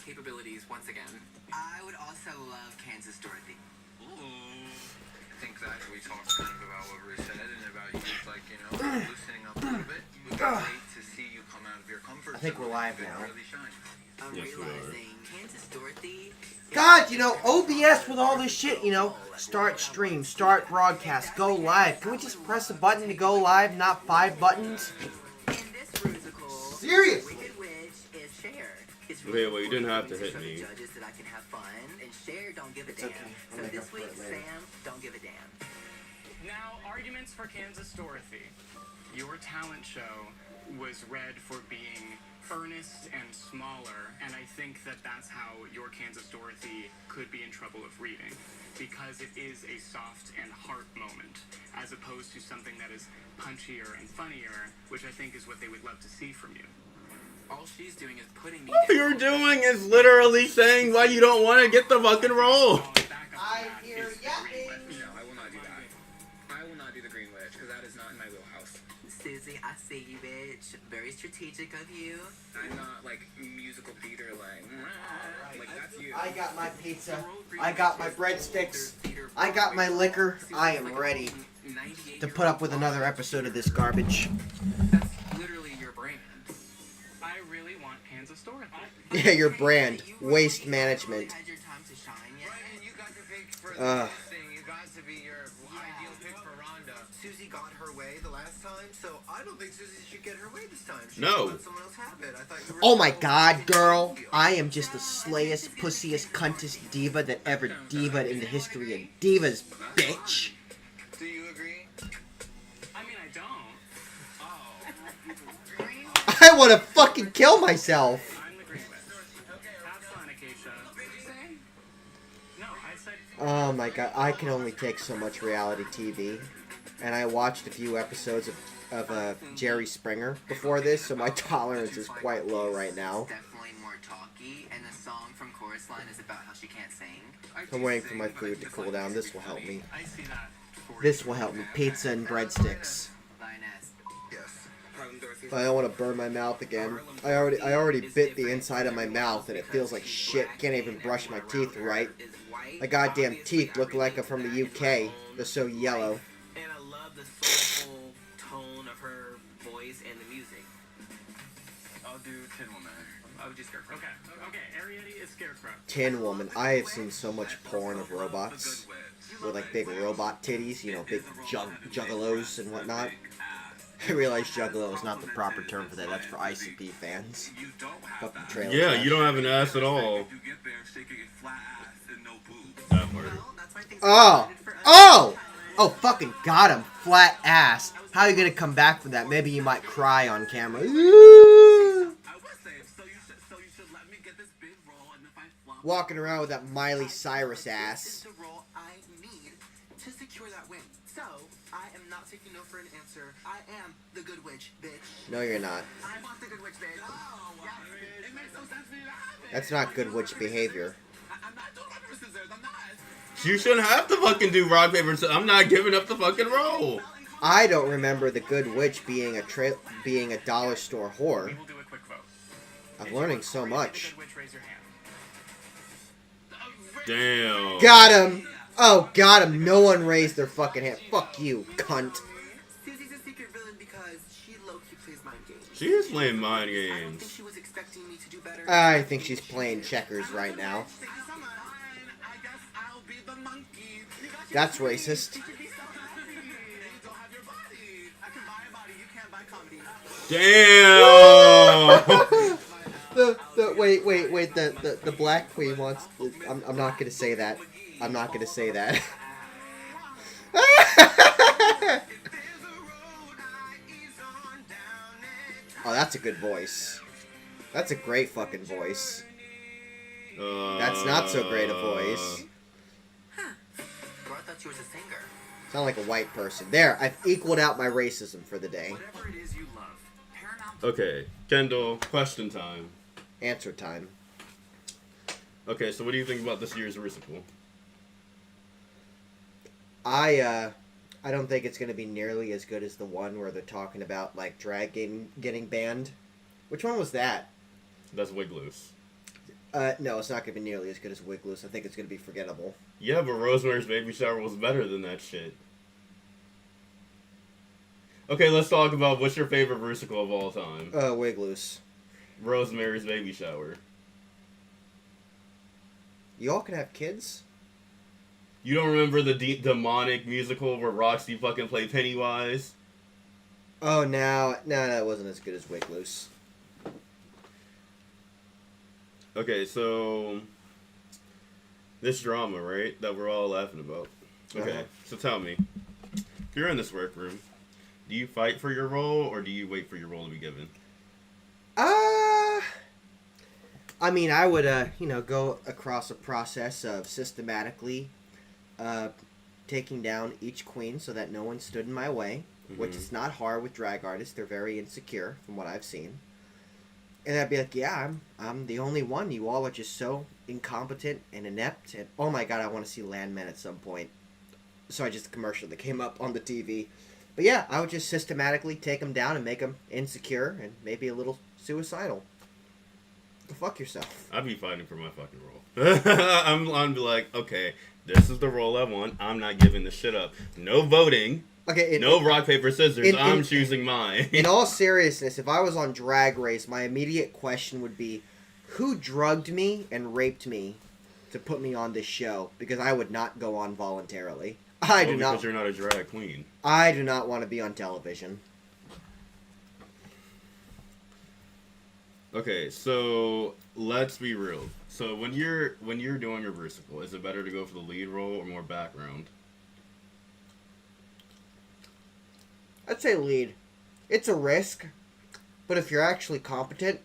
capabilities once again. I would also love Kansas Dorothy. Ooh. I think that we talked kind of about what Ruth said and about you, like, you know, loosening up a little bit. We can't wait to see you come out of your comfort zone. I think we're live now. Really shine. I'm realizing Kansas Dorothy. God, you know, OBS with all this shit, you know, start stream, start broadcast, go live. Can we just press a button to go live, not 5 buttons? In this Rusical, Serious? Wicked Witch is Cher. It's Okay, well, you didn't have to hit for the me. judges that I can have fun, and Cher don't give a damn. okay. So I'll make this up for week, it later. Sam don't give a damn. Now, arguments for Kansas Dorothy. Your talent show was read for being earnest and smaller, and I think that that's how your Kansas Dorothy could be in trouble of reading, because it is a soft and heart moment, as opposed to something that is punchier and funnier, which I think is what they would love to see from you. All she's doing is putting me All you're doing is literally saying why you don't want to get the fucking role. I hear yapping. No, I will not do that. I will not do the Green Witch, because that is not in my wheelhouse. Susie, I see you, bitch. Very strategic of you. I'm not, like, musical theater, like that's you. I got my pizza. I got my breadsticks. I got my liquor. I am ready to put up with another episode of this garbage. That's literally your brand. I really want Kansas Dorothy. Yeah, your brand. Waste management. Had your time to shine yet? Brian, you got to pick for the thing. You got to be your ideal pick for Rhonda. Susie got her way the last time, so I don't think Susie should get her way this time. She No. should let someone else have it. I thought you were Oh my god, girl. I am just the slayest, pussiest, cuntest diva that ever diva'd in the history of divas, bitch. Do you agree? I mean, I don't. Oh. I want to fucking kill myself. I'm the Green Witch. Have fun, Acacia. No, I said... Oh my god, I can only take so much reality TV. And I watched a few episodes of Jerry Springer before this, so my tolerance is quite low right now. Definitely more talky, and the song from Chorus Line is about how she can't sing. I'm waiting for my food to cool down. This will help me. I see that. This will help me. Pizza and breadsticks. Lioness. Yes. Harlem Dorothy. I don't want to burn my mouth again. I already bit the inside of my mouth, and it feels like shit. Can't even brush my teeth right. Is white. My goddamn teeth look like I'm from the UK. They're so yellow. And I love the soulful tone of her voice and the music. I'll do Tin Woman. I would do Scarecrow. Okay, Arietti is Scarecrow. Tin Woman. I have seen so much porn of robots with like big robot titties, you know, big juggalos and whatnot. I realize juggalo is not the proper term for that. That's for ICP fans. Fucking trailer. Yeah, trash. you don't have an ass at all. That part. Oh! Oh! Oh, fucking got him. Flat ass. How are you gonna come back from that? Maybe you might cry on camera. Ooh. Walking around with that Miley Cyrus ass. The role I need to secure that win. So, I am not taking no for an answer. I am the good witch, bitch. No, you're not. I want the good witch, bitch. Oh, yes. It makes no sense for you to have it. That's not good witch behavior. I'm not doing rock, paper, scissors. I'm not. You shouldn't have to fucking do rock, paper, and scissors. I'm not giving up the fucking role. I don't remember the good witch being a dollar store whore. We will do a quick vote. I'm learning so much. Good witch, raise your hand. Damn. Got him! Oh, got him. No one raised their fucking hand. Fuck you, cunt. Susie's a secret villain because she low-key plays mind games. She is playing mind I don't think games. she was expecting me to do better. I think she's playing checkers right now. I guess I'll be the monkey. You got That's racist. to be so happy. You don't have your body. I can buy a body. You can't buy comedy. Damn. Wait, the black queen wants... I'm not gonna say that. I'm not gonna say that. Oh, that's a good voice. That's a great fucking voice. That's not so great a voice. Huh. Bro, I thought you was a singer. Sound like a white person. There, I've equaled out my racism for the day. Whatever it is you love, Paramount... Okay, Kendall, question time. Answer time. Okay, so what do you think about this year's Rusical? I don't think it's gonna be nearly as good as the one where they're talking about like drag getting banned. Which one was that? That's Wig Loose. No, it's not gonna be nearly as good as Wig Loose. I think it's gonna be forgettable. Yeah, but Rosemary's Baby Shower was better than that shit. Okay, let's talk about what's your favorite Rusical of all time. Wig Loose. Rosemary's Baby Shower. Y'all can have kids? You don't remember the demonic musical where Roxy fucking played Pennywise? Oh, no, that wasn't as good as Wig Loose. Okay, so this drama, right, that we're all laughing about. Okay, so tell me, if you're in this workroom, do you fight for your role or do you wait for your role to be given? I mean, I would, go across a process of systematically taking down each queen so that no one stood in my way, which is not hard with drag artists. They're very insecure, from what I've seen. And I'd be like, yeah, I'm the only one. You all are just so incompetent and inept. And oh my god, I want to see Landman at some point. Sorry, just a commercial that came up on the TV. But yeah, I would just systematically take them down and make them insecure and maybe a little suicidal. Fuck yourself. I'd be fighting for my fucking role. I'm be like, okay, this is the role I want. I'm not giving this shit up. No voting. Okay. No rock, paper, scissors. I'm choosing mine. In all seriousness, if I was on Drag Race, my immediate question would be, who drugged me and raped me to put me on this show? Because I would not go on voluntarily. Because you're not a drag queen. I do not want to be on television. Okay, so let's be real. So when you're doing your Rusical, is it better to go for the lead role or more background? I'd say lead. It's a risk, but if you're actually competent,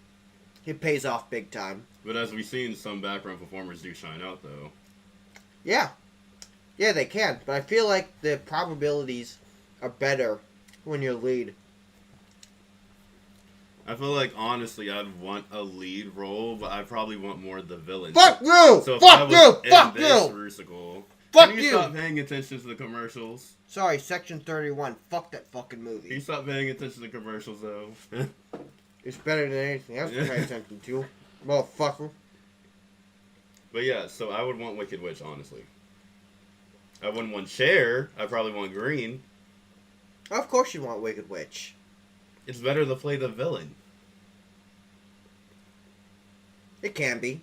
it pays off big time. But as we've seen, some background performers do shine out, though. Yeah. Yeah, they can. But I feel like the probabilities are better when you're lead. I feel like, honestly, I'd want a lead role, but I probably want more of the villain. Fuck you! So if Fuck I was you! in Fuck this you! Rusical, Fuck can you stop paying attention to the commercials? Sorry, Section 31. Fuck that fucking Can you movie. stop paying attention to the commercials, though? It's better than anything else to pay attention to. Motherfucker. But yeah, so I would want Wicked Witch, honestly. I wouldn't want Cher. I probably want Green. Of course you want Wicked Witch. It's better to play the villain. It can be.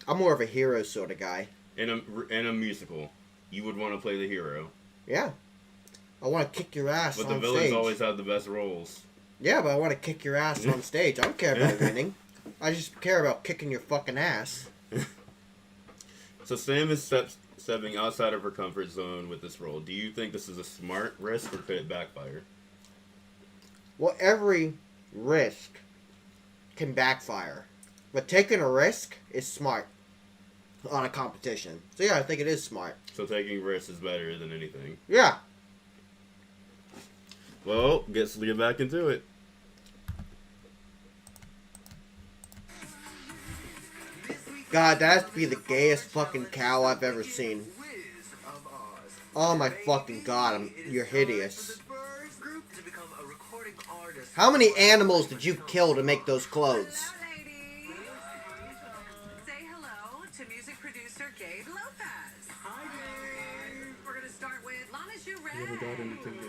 I'm more of a hero sort of guy. In a musical, you would want to play the hero. Yeah. I want to kick your ass But on the villains stage. always have the best roles. Yeah, but I want to kick your ass on stage. I don't care about winning. I just care about kicking your fucking ass. So Sam is stepping outside of her comfort zone with this role. Do you think this is a smart risk or could it backfire? Well, every risk can backfire. But taking a risk is smart on a competition. So yeah, I think it is smart. So taking risks is better than anything. Yeah. Well, let's get back into it. God, that has to be the gayest fucking cow I've ever seen. Oh my fucking god, you're hideous. How many animals did you kill to make those clothes? Hello, ladies. Say hello to music producer Gabe Lopez. Hi, Gabe. We're gonna start with Lana Jure. You never got anything yet.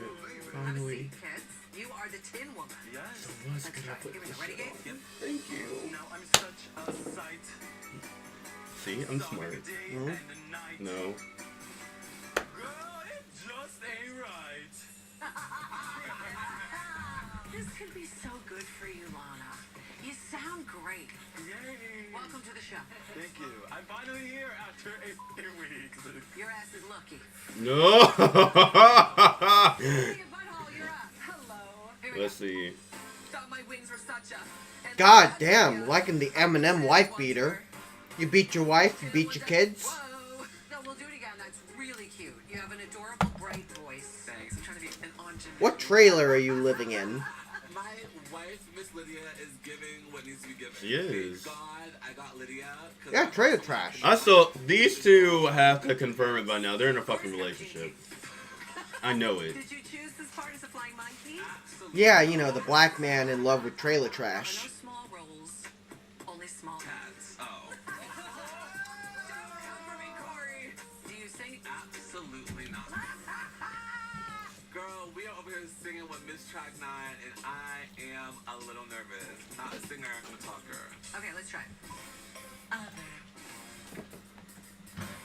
Finally. Kids, you are the Tin Woman. Yes. So what's Let's gonna try. put Here we this go. Ready, Gabe? Yep. Thank you. Now I'm such a sight. See, I'm smart. No. Girl, it just ain't right. This could be so good for you, Lana. You sound great. Yay. Welcome to the show. Thank you. I'm finally here after a few weeks. Your ass is lucky. No. Hey, butthole, you're up. Hello. Here we Let's go. see. Thought my wings were such a... God damn, liking the Eminem wife beater. You beat your wife, you beat your kids. Whoa. No, we'll do it again. That's really cute. You have an adorable, bright voice. Thanks. I'm trying to be an engineer. What trailer are you living in? My wife, Miss Lydia, is giving what needs to be given. She is. Thank God, I got Lydia. 'Cause Yeah, trailer trash. I still, these two have to confirm it by now. They're in a fucking relationship. I know it. Did you choose this part as a flying monkey? Yeah, you know, the black man in love with trailer trash. No small roles. really small. Cats. Oh. Don't come for me, Corey. Do you sing? Absolutely not. Girl, we are over here singing with Miss Track 9, and I am a little nervous. Not a singer, I'm a talker. Okay, let's try.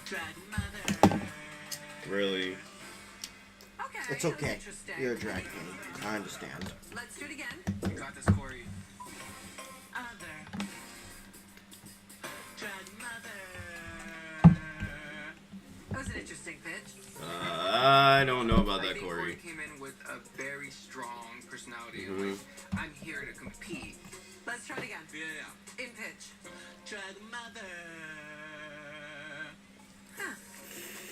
Drag mother. Really? Okay. It's that was okay. interesting. You're a drag queen. I understand. Let's do it again. You got this, Corey. Other. Drag mother. That was an interesting pitch. I don't know about I that, think Corey. came in with a very strong personality. Mhm. Like, I'm here to compete. Let's try it again. Yeah. In pitch. Drag mother. Huh.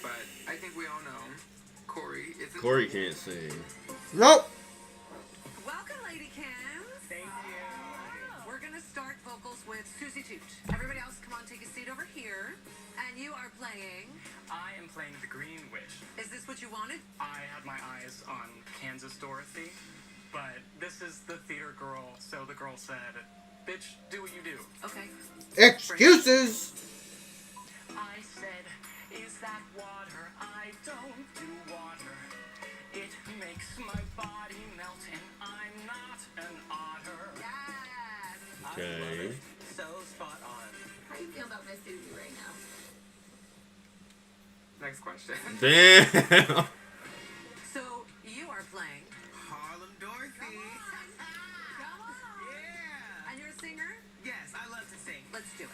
But I think we all know Corey isn't. Corey can't sing. Nope. Welcome, Lady Cams. Thank you. We're gonna start vocals with Susie Toot. Everybody else, come on, take a seat over here. And you are playing. I am playing the Green Witch. Is this what you wanted? I had my eyes on Kansas Dorothy, but this is the theater girl, so the girl said, "Bitch, do what you do." Okay. Excuses. I said, "Is that water? I don't do water. It makes my body melt, and I'm not an otter." Yes. Okay. So spot on. How do you feel about Miss Susie right now? Next question. Damn. So you are playing. Harlem Dorothy. Come on. Yeah. And you're a singer? Yes, I love to sing. Let's do it.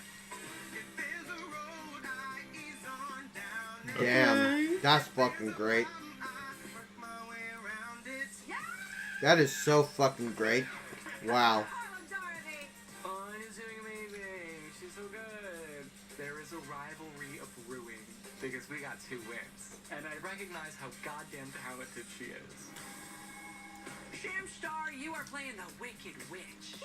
If there's a road I ease on down, Damn. That's fucking great. I work my way around it. Yeah. That is so fucking great. Wow. Harlem Dorothy. Fun is doing amazing. She's so good. There is a rivalry of brewing because we got 2 wins, and I recognize how goddamn talented she is. Shamstar, you are playing the Wicked Witch.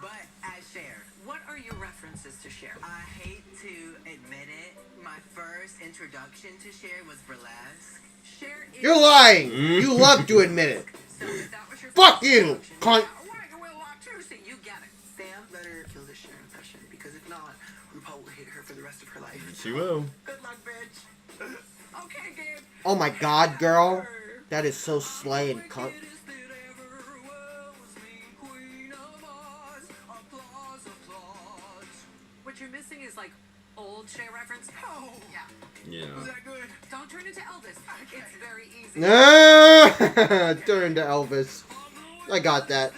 But as Cher, What are your references to Cher? I hate to admit it, my first introduction to Cher was burlesque. Cher is. You're lying. You love to admit it. So if that was your Fuck first you, introduction, cunt. yeah, Wagga Will Walk Tuesday, you get it. Sam, let her kill this Cher impression, because if not, RuPaul will hate her for the rest of her life. She will. Good luck, bitch. Okay, Gabe. Oh my god, girl. That is so slaying, cunt. What you're missing is like old Cher reference. Oh, Yeah. Yeah. was that good? Don't turn into Elvis. It's very easy. Turn to Elvis. I got that.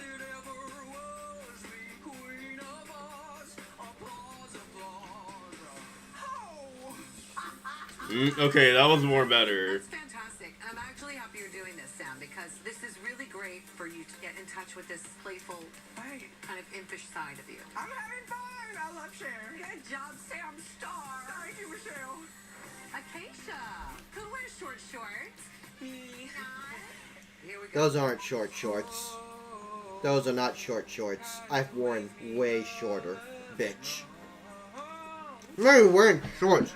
Okay, that was more better. That's fantastic. And I'm actually happy you're doing this, Sam, because this is really great for you to get in touch with this playful, Right. kind of impish side of you. I'm having fun. I love Cher. Good job, Sam Star. Thank you, Michelle. Acacia. Who wears short shorts? Me. Here we go. Those aren't short shorts. Those are not short shorts. I've worn way shorter, bitch. I'm not even wearing shorts.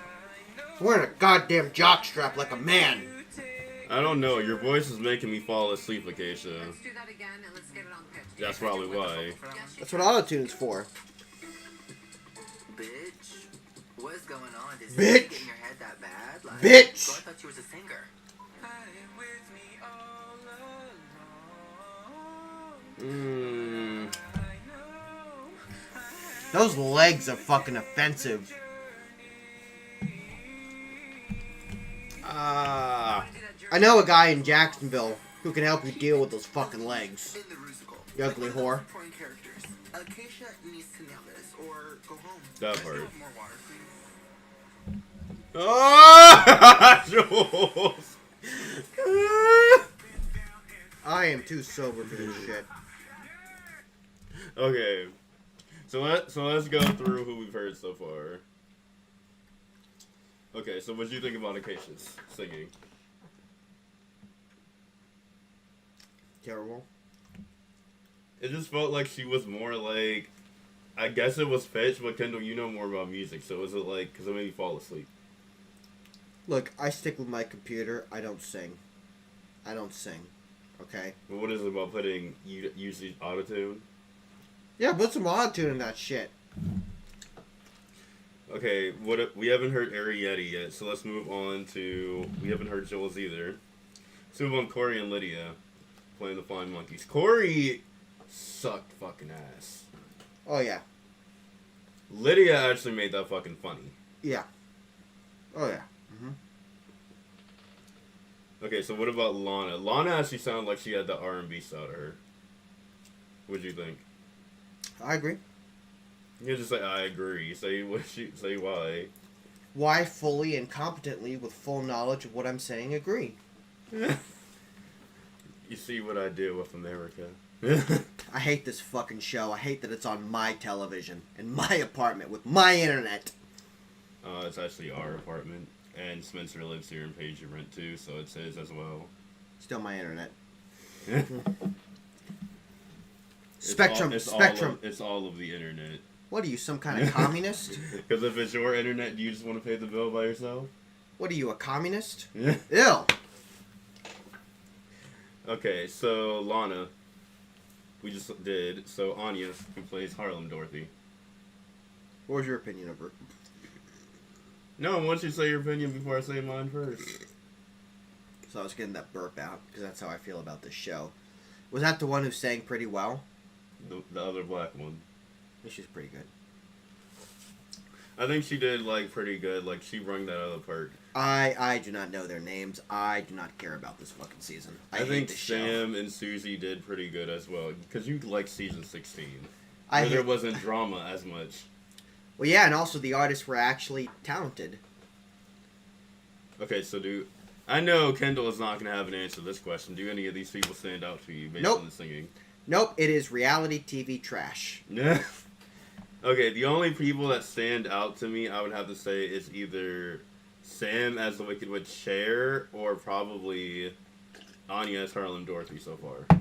I'm wearing a goddamn jockstrap like a man. I don't know. Your voice is making me fall asleep, Acacia. Let's do that again and let's get it on pitch. That's probably why. That's what autotune's for. Bitch, what's going on? Does Bitch. it get in your head that bad? Like, Bitch. So I thought you was a singer. Those legs are fucking offensive. Ah. I know a guy in Jacksonville who can help you deal with those fucking legs. In the Rusical. You ugly whore. Important characters. Acacia needs to nail this, or go home. That Can I still part. have more water, please? Oh! Jules! I am too sober for this shit. Okay. So let's go through who we've heard so far. Okay, so what do you think about Acacia's singing? Terrible. It just felt like she was more like, I guess it was pitch, but Kendall, you know more about music, so is it like, because it made me fall asleep? Look, I stick with my computer. I don't sing. I don't sing. Okay? But what is it about putting usually autotune? Yeah, put some autotune in that shit. Okay, we haven't heard Arietti yet, so let's move on to... We haven't heard Jules either. Let's move on Corey and Lydia playing the Flying Monkeys. Corey sucked fucking ass. Oh, yeah. Lydia actually made that fucking funny. Yeah. Oh, yeah. Mm-hmm. Okay, so what about Lana? Lana actually sounded like she had the R&B style to her. What'd you think? I agree. You can just say, I agree. Say why. Why fully and competently, with full knowledge of what I'm saying, agree? You see what I do with America. I hate this fucking show. I hate that it's on my television, in my apartment, with my internet. It's actually our apartment. And Spencer lives here and pays your rent too, so it's his as well. Still my internet. It's Spectrum. It's all of the internet. What are you, some kind of communist? Because if it's your internet, do you just want to pay the bill by yourself? What are you, a communist? Yeah. Ew. Okay, so Lana, we just did. So Anya, who plays Harlem Dorothy. What was your opinion of her? No, why don't you say your opinion before I say mine first? So I was getting that burp out, because that's how I feel about this show. Was that the one who sang pretty well? The other black one. She's pretty good. I think she did, like, pretty good. Like, she rung that out of the park. I do not know their names. I do not care about this fucking season. I hate think this Sam show. and Susie did pretty good as well. Because you like season 16. Where there wasn't drama as much. Well, yeah, and also the artists were actually talented. Okay, so I know Kendall is not going to have an answer to this question. Do any of these people stand out to you based on the singing? Nope, it is reality TV trash. Yeah. Okay, the only people that stand out to me, I would have to say, is either Sam as the Wicked Witch Cher or probably Anya as Harlem Dorothy so far.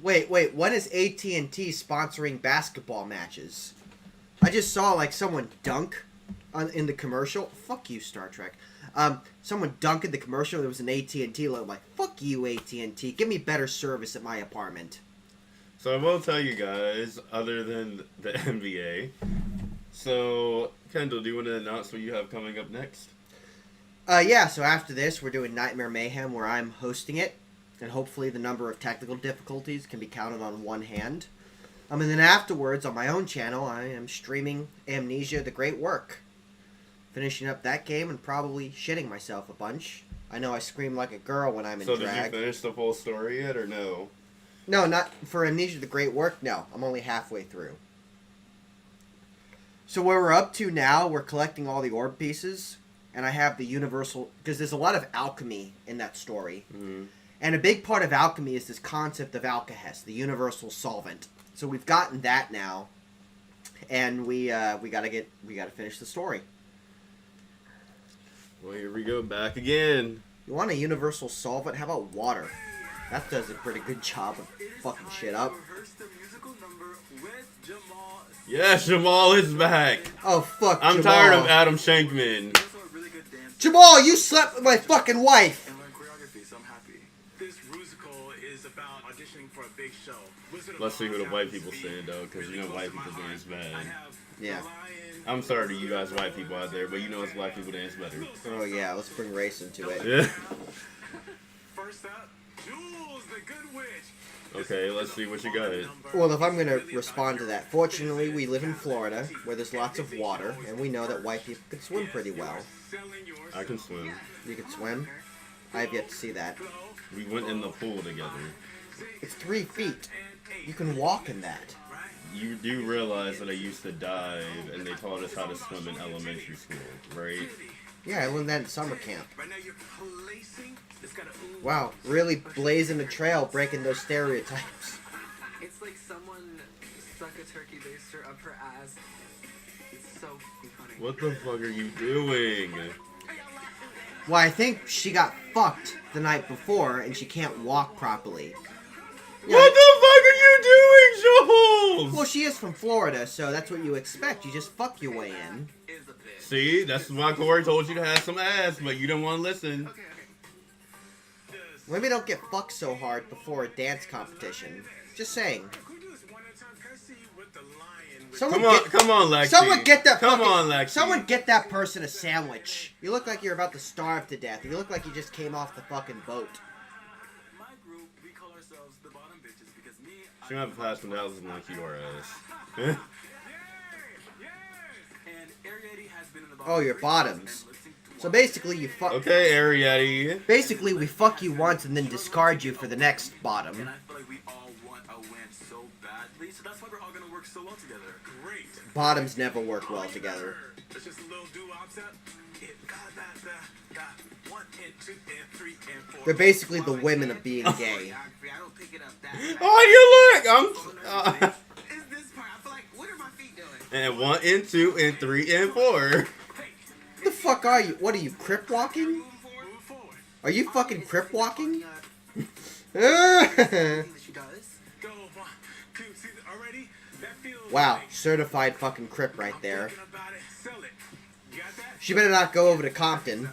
Wait, when is AT&T sponsoring basketball matches? I just saw, like, someone dunk in the commercial. Fuck you, Star Trek. Someone dunk in the commercial. There was an AT&T logo. I'm like, fuck you, AT&T. Give me better service at my apartment. So I will tell you guys, other than the NBA. So, Kendall, do you want to announce what you have coming up next? Yeah, so after this, we're doing Nightmare Mayhem, where I'm hosting it. And hopefully the number of technical difficulties can be counted on one hand. And then afterwards, on my own channel, I am streaming Amnesia: The Great Work. Finishing up that game and probably shitting myself a bunch. I know I scream like a girl when I'm in drag. So did you finish the full story yet, or no? No, not for Amnesia: The Great Work. No, I'm only halfway through. So where we're up to now, we're collecting all the orb pieces, and I have the universal, because there's a lot of alchemy in that story. Mm-hmm. And a big part of alchemy is this concept of alkahest, the universal solvent. So we've gotten that now, and we gotta finish the story. Well, here we go, back again. You want a universal solvent? How about water? That does a pretty good job of fucking shit up. Yeah, Jamal is back. Oh, fuck, I'm Jamal. tired of Adam Shankman. Jamal, you slept with my fucking wife. And learn choreography, so I'm happy. This Rusical is about auditioning for a big show. Let's see who the white people stand out, because you know white people dance bad. Yeah. I'm sorry to you guys white people out there, but you know us black people dance better. Oh, yeah, let's bring race into it. Yeah. First up, Jules, the Good Witch. Okay, let's see what you got. Well, if I'm going to respond to that, fortunately, we live in Florida, where there's lots of water, and we know that white people can swim pretty well. I can swim. You can swim? I have yet to see that. We went in the pool together. It's 3 feet. You can walk in that. You do realize that I used to dive, and they taught us how to swim in elementary school, right? Yeah, I learned that in summer camp. Wow, really blazing the trail, breaking those stereotypes. It's like someone stuck a turkey baster up her ass. It's so funny. What the fuck are you doing? Well, I think she got fucked the night before, and she can't walk properly. Yeah. What the fuck are you doing, Jules? Well, she is from Florida, so that's what you expect. You just fuck your way in. See, that's why Corey told you to have some ass, but you don't want to listen. Women don't get fucked so hard before a dance competition. Just saying. Someone Come on, Lexi. Someone get that. Come on, Lexi. Someone get that person a sandwich. You look like you're about to starve to death. You look like you just came off the fucking boat. My group, we call ourselves the bottom bitches because me. You have a past 1,000 like you are, Alice. And Ariadne has been in the bottom. Oh, your bottoms. So basically, you fuck. Okay, Ariadne. Basically, we fuck you once and then discard you for the next bottom. And I feel like we all want a win so badly, so that's why we're all gonna work so well together. Great. Bottoms never work well together. It's just a little doo-wop step. It got that 1 and 2 and 3 and 4. They're basically the women of being gay. I don't pick it up that Oh, you look! Is this part? I feel like, what are my feet doing? And 1 and 2 and 3 and 4. What the fuck are you? What are you, crip walking? Move forward. Are you fucking crip walking? She does. Go 1, 2, see already? That feels Wow, like certified fucking crip right there. thinking about it. Sell it. You got that? She better not go over to Compton.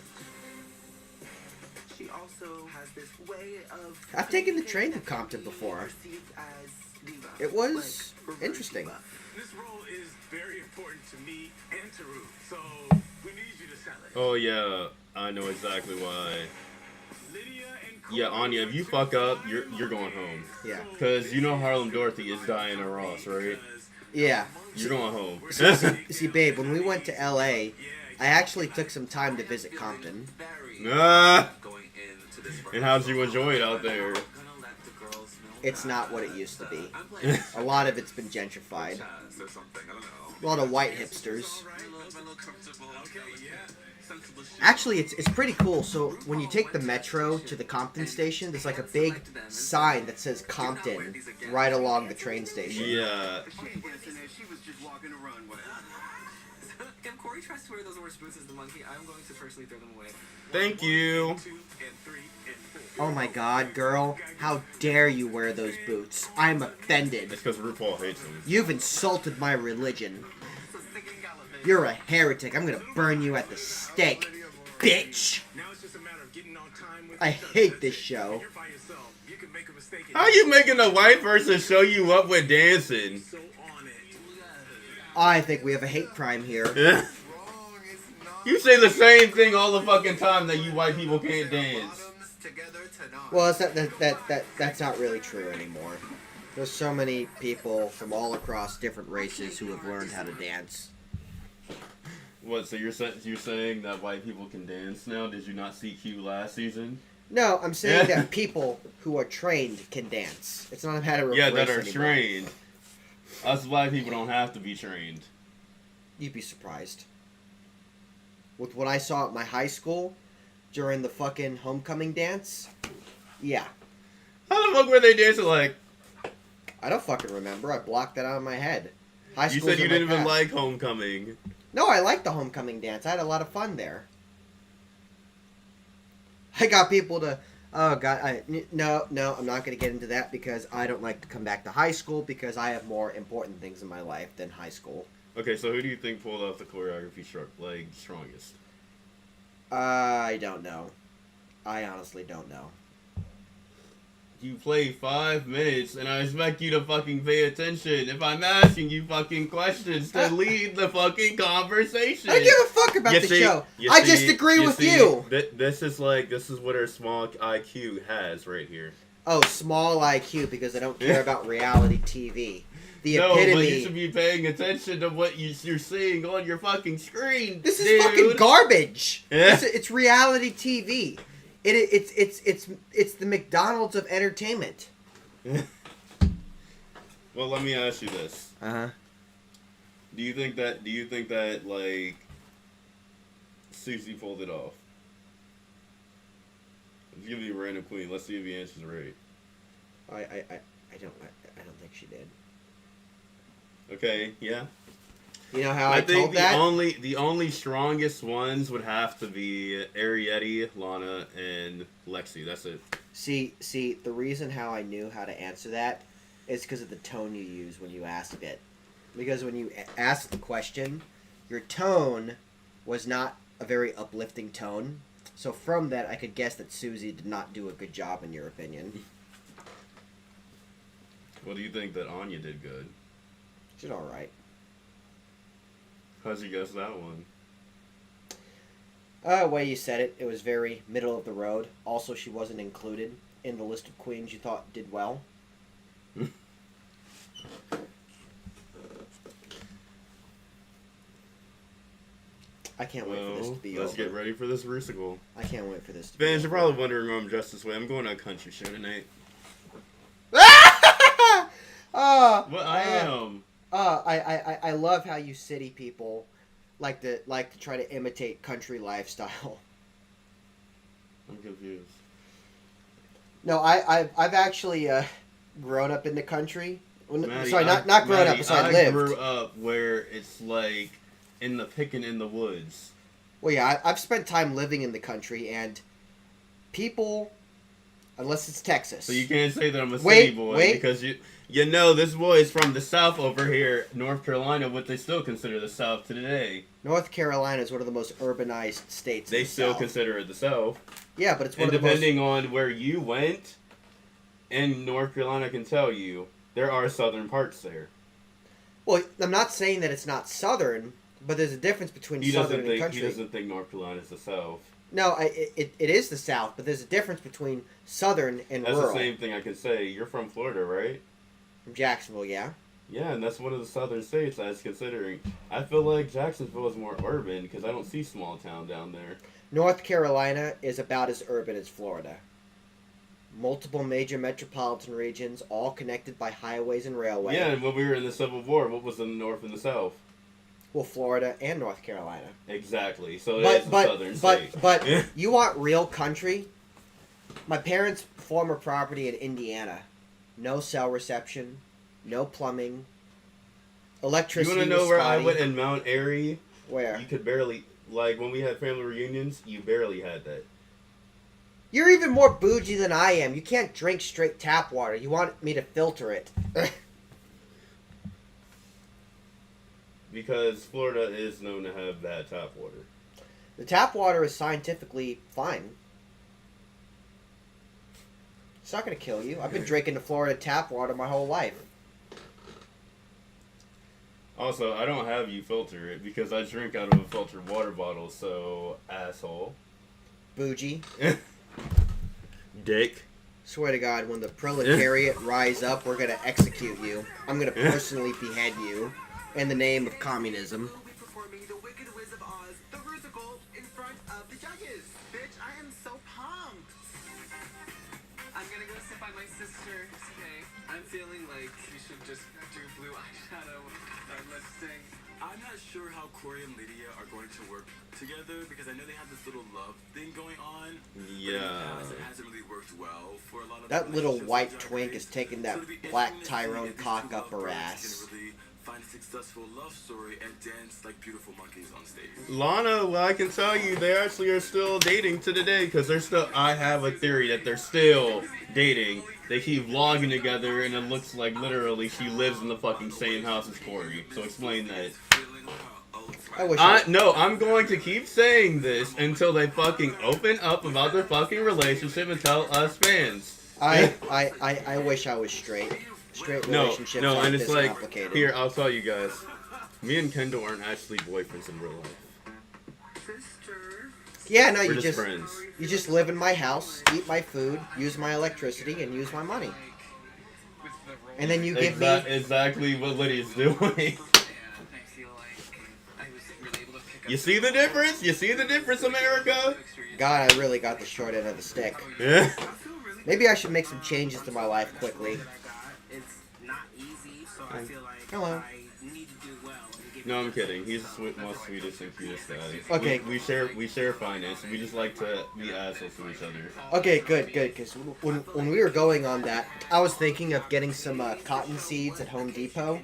She also has this way of. I've taken the train to Compton before. Perceived as diva. It was Like, interesting. diva. This role is very important to me and to Ruth, so we need you to sell it. Oh, yeah. I know exactly why. Lydia and Yeah, Anya, if you fuck up, you're going home. Yeah. Because you know Harlem Dorothy is Diana Ross, right? Yeah. You're going home. See, babe, when we went to LA, I actually took some time to visit Compton. Ah, Going into this and how'd you enjoy it out there? It's not what it used to be. A lot of it's been gentrified. or something. I don't know. A lot of white hipsters. A little comfortable. Okay, yeah. Sensible shit. Actually, it's pretty cool. So when you take the metro to the Compton station, there's like a big sign that says Compton right along the train station. Yeah. She was just walking a runway. If Corey tries to wear those orange boots as the monkey, I'm going to personally throw them away. Thank you. 2 and 3 and 4. Oh my god, girl. How dare you wear those boots? I'm offended. It's because RuPaul hates them. You've insulted my religion. You're a heretic. I'm gonna burn you at the stake, bitch. Now it's just a matter of getting on time with I each other. hate this show. You're by yourself. You can make a mistake. How you making a white person show you up with dancing? So on it. I think we have a hate crime here. Yeah. You say the same thing all the fucking time that you white people can't dance. Well, it's that's not really true anymore. There's so many people from all across different races who have learned how to dance. What? So you're saying that white people can dance now? Did you not see Q last season? No, I'm saying Yeah. that people who are trained can dance. It's not a matter of Yeah, race that are anymore. trained. Us black people don't have to be trained. You'd be surprised. With what I saw at my high school during the fucking homecoming dance, yeah. How the fuck were they dancing like? I don't fucking remember. I blocked that out of my head. High You school's said you in my didn't even past. like homecoming. No, I liked the homecoming dance. I had a lot of fun there. I got people to. Oh god, no, I'm not going to get into that because I don't like to come back to high school because I have more important things in my life than high school. Okay, so who do you think pulled off the choreography strongest? I don't know. I honestly don't know. You play 5 minutes, and I expect you to fucking pay attention. If I'm asking you fucking questions to lead the fucking conversation. I don't give a fuck about You the see- show. you I see- just agree with see, you. This is what our small IQ has right here. Oh, small IQ because I don't care about reality TV. The No, but you epitome. should be paying attention to what you're seeing on your fucking screen. This is dude. fucking garbage. Yeah. It's reality TV. It's the McDonald's of entertainment. Well, let me ask you this. Uh-huh. Do you think that like Susie pulled it off? Let's give you a random queen. Let's see if he answers right. I don't think she did. Okay, yeah. You know how I think told that? the only strongest ones would have to be Ariadne, Lana, and Lexi. That's it. See, the reason how I knew how to answer that is because of the tone you use when you asked it. Because when you asked the question, your tone was not a very uplifting tone. So from that, I could guess that Susie did not do a good job in your opinion. Well, do you think that Anya did good? She's all right. How'd you guess that one? Way you said it, it was very middle of the road. Also, she wasn't included in the list of queens you thought did well. I can't wait for this to be let's over. get ready for this Rusical. I can't wait for this to be Fans, you're over. probably wondering why I'm dressed this way. I'm going to a country show tonight. Well, I am. I love how you city people like to try to imitate country lifestyle. I'm confused. No, I've actually grown up in the country. Maddie, Sorry, not grown up. Maddie, Sorry, I lived. grew up where it's like in the picking in the woods. Well, yeah, I've spent time living in the country, and people, unless it's Texas. So you can't say that I'm a city boy because you know this boy is from the South over here, North Carolina, what they still consider the South today. North Carolina is one of the most urbanized states. They in the still South. consider it the South. Yeah, but it's one And of the most. depending on where you went, in North Carolina, I can tell you there are southern parts there. Well, I'm not saying that it's not southern, but there's a difference between southern and country. He doesn't think North Carolina is the South. No, it is the South, but there's a difference between southern and That's rural. the same thing I can say. You're from Florida, right? From Jacksonville, yeah. Yeah, and that's one of the southern states I was considering. I feel like Jacksonville is more urban because I don't see small town down there. North Carolina is about as urban as Florida. Multiple major metropolitan regions, all connected by highways and railways. Yeah, and when we were in the Civil War, what was in the North and the South? Well, Florida and North Carolina. Exactly. So it's a southern state. But you want real country? My parents' former property in Indiana. No cell reception, no plumbing, electricity. You want to know was where I spotty. went in Mount Airy? Where? You could barely, like when we had family reunions, you barely had that. You're even more bougie than I am. You can't drink straight tap water. You want me to filter it. Because Florida is known to have bad tap water. The tap water is scientifically fine. It's not going to kill you. I've been drinking the Florida tap water my whole life. Also, I don't have you filter it because I drink out of a filtered water bottle, so asshole. Bougie. Dick. Swear to God, when the proletariat rise up, we're going to execute you. I'm going to personally behead you in the name of communism. We'll be performing The Wicked Wiz of Oz, the Rusical, in front of the judges. Bitch, I am so pumped. I'm gonna go sit by my sister today. I'm feeling like you should just do blue eyeshadow or lipstick. I'm not sure how Corey and Lydia are going to work together because I know they have this little love thing going on. Yeah. It hasn't really worked well for a lot of That little relationships white with twink Drag is taking that Race. So it'll be black interesting to see Tyrone if these cock two up her lovebirds ass. can really find a successful love story and dance like beautiful monkeys on stage. Lana, well, I can tell you they actually are still dating to today because they're still. I have a theory that they're still dating. They keep vlogging together, and it looks like literally she lives in the fucking same house as Corey. So explain that. I wish No, I'm going to keep saying this until they fucking open up about their fucking relationship and tell us fans. I wish I was straight. Straight relationships No, aren't and it's this like, complicated. here, I'll tell you guys. Me and Kendall aren't actually boyfriends in real life. Sister. Yeah, no, We're you just friends. you just live in my house, eat my food, use my electricity, and use my money. And then you give me. Exactly what Lydia's doing. You see the difference? You see the difference, America? God, I really got the short end of the stick. Yeah. Maybe I should make some changes to my life quickly. It's not easy, so I feel like Hello. I need to do well. and give No, I'm kidding. He's the most sweetest and cutest guy. Okay. We share finance. We just like to be assholes to each other. Okay, good. Because when we were going on that, I was thinking of getting some cotton seeds at Home Depot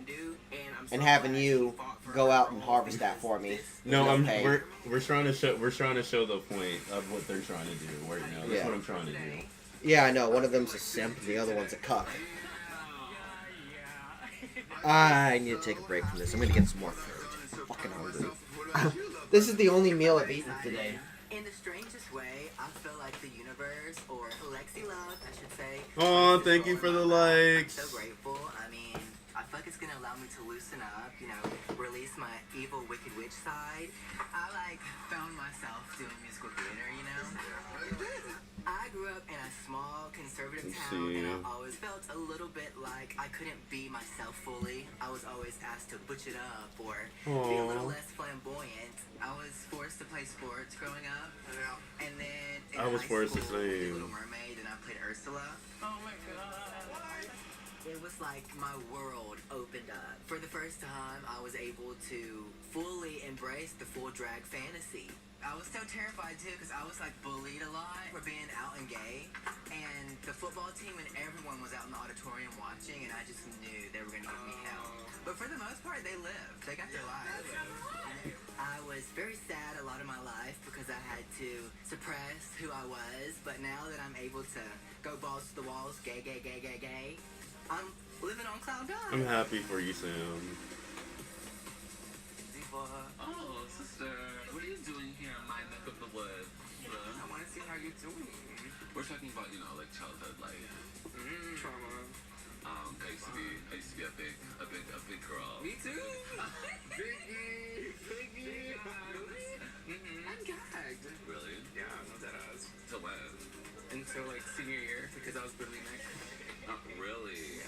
and having you go out and harvest that for me. No, with pay. we're trying to show the point of what they're trying to do right now. That's Yeah. what I'm trying to do. Yeah, I know. One of them's a simp, and the other one's a cuck. I need to take a break from this. I'm gonna get some more food. I'm fucking hungry. This is the only meal I've eaten today. In the strangest way, I feel like the universe, or Lexi Love, I should say. Oh, thank you for the likes. I'm so grateful. I mean, I feel like it's gonna allow me to loosen up, release my evil, wicked witch side. I like found myself doing musical theater, you know? I grew up in a small conservative town, and I always felt a little bit like I couldn't be myself fully. I was always asked to butch it up or be a little less flamboyant. I was forced to play sports growing up, and then in I was high forced to school, I say- did Little Mermaid, and I played Ursula. Oh my god. It was like my world opened up. For the first time, I was able to fully embrace the full drag fantasy. I was so terrified too because I was like bullied a lot for being out and gay. And the football team and everyone was out in the auditorium watching, and I just knew they were going to give me hell. But for the most part, they lived. They got their lives. I was very sad a lot of my life because I had to suppress who I was. But now that I'm able to go balls to the walls, gay, gay, gay, gay, gay, I'm living on cloud nine. I'm happy for you, Sam. Oh, sister, what are you doing here in my neck of the woods? I want to see how you're doing. We're talking about, you know, like childhood life. Trauma. I used to be a big girl. Me too. Biggie. I'm gagged. Really? Yeah, no that ass. To when? Until like senior year because I was bulimic. Not really.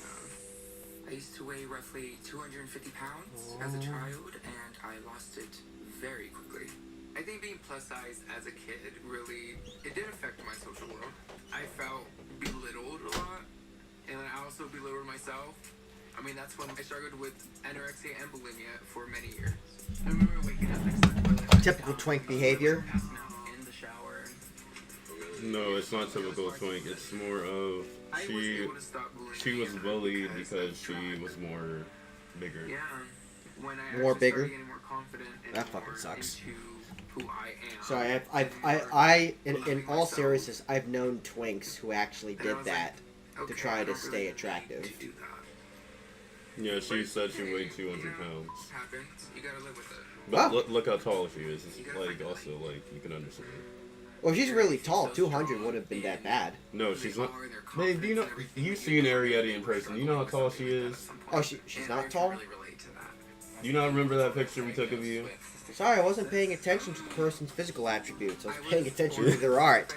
I used to weigh roughly 250 pounds as a child, and I lost it very quickly. I think being plus size as a kid really, it did affect my social world. I felt belittled a lot, and I also belittled myself. I mean, that's when I struggled with anorexia and bulimia for many years. I remember waking up next to the toilet. Typical twink behavior. Passing out in the shower. No, it's not typical twink. It's more of I was able to stop bullying. she was bullied because she was more bigger. Yeah. When I More actually bigger? started getting more confident and That more fucking sucks. into who I am. So I in all seriousness, I've known twinks who actually did that to try to stay attractive. Yeah, she said she weighed 200 pounds. Happens. You gotta live with it. But Wow. look how tall she is. It's like also like you can understand. Well, if she's really tall, 200 wouldn't have been that bad. No, she's not. Babe, do you know? You've seen Ariette in person. Do you know how tall she is? Oh, she's not tall? Do you not remember that picture we took of you? Sorry, I wasn't paying attention to the person's physical attributes. I was paying attention to their art.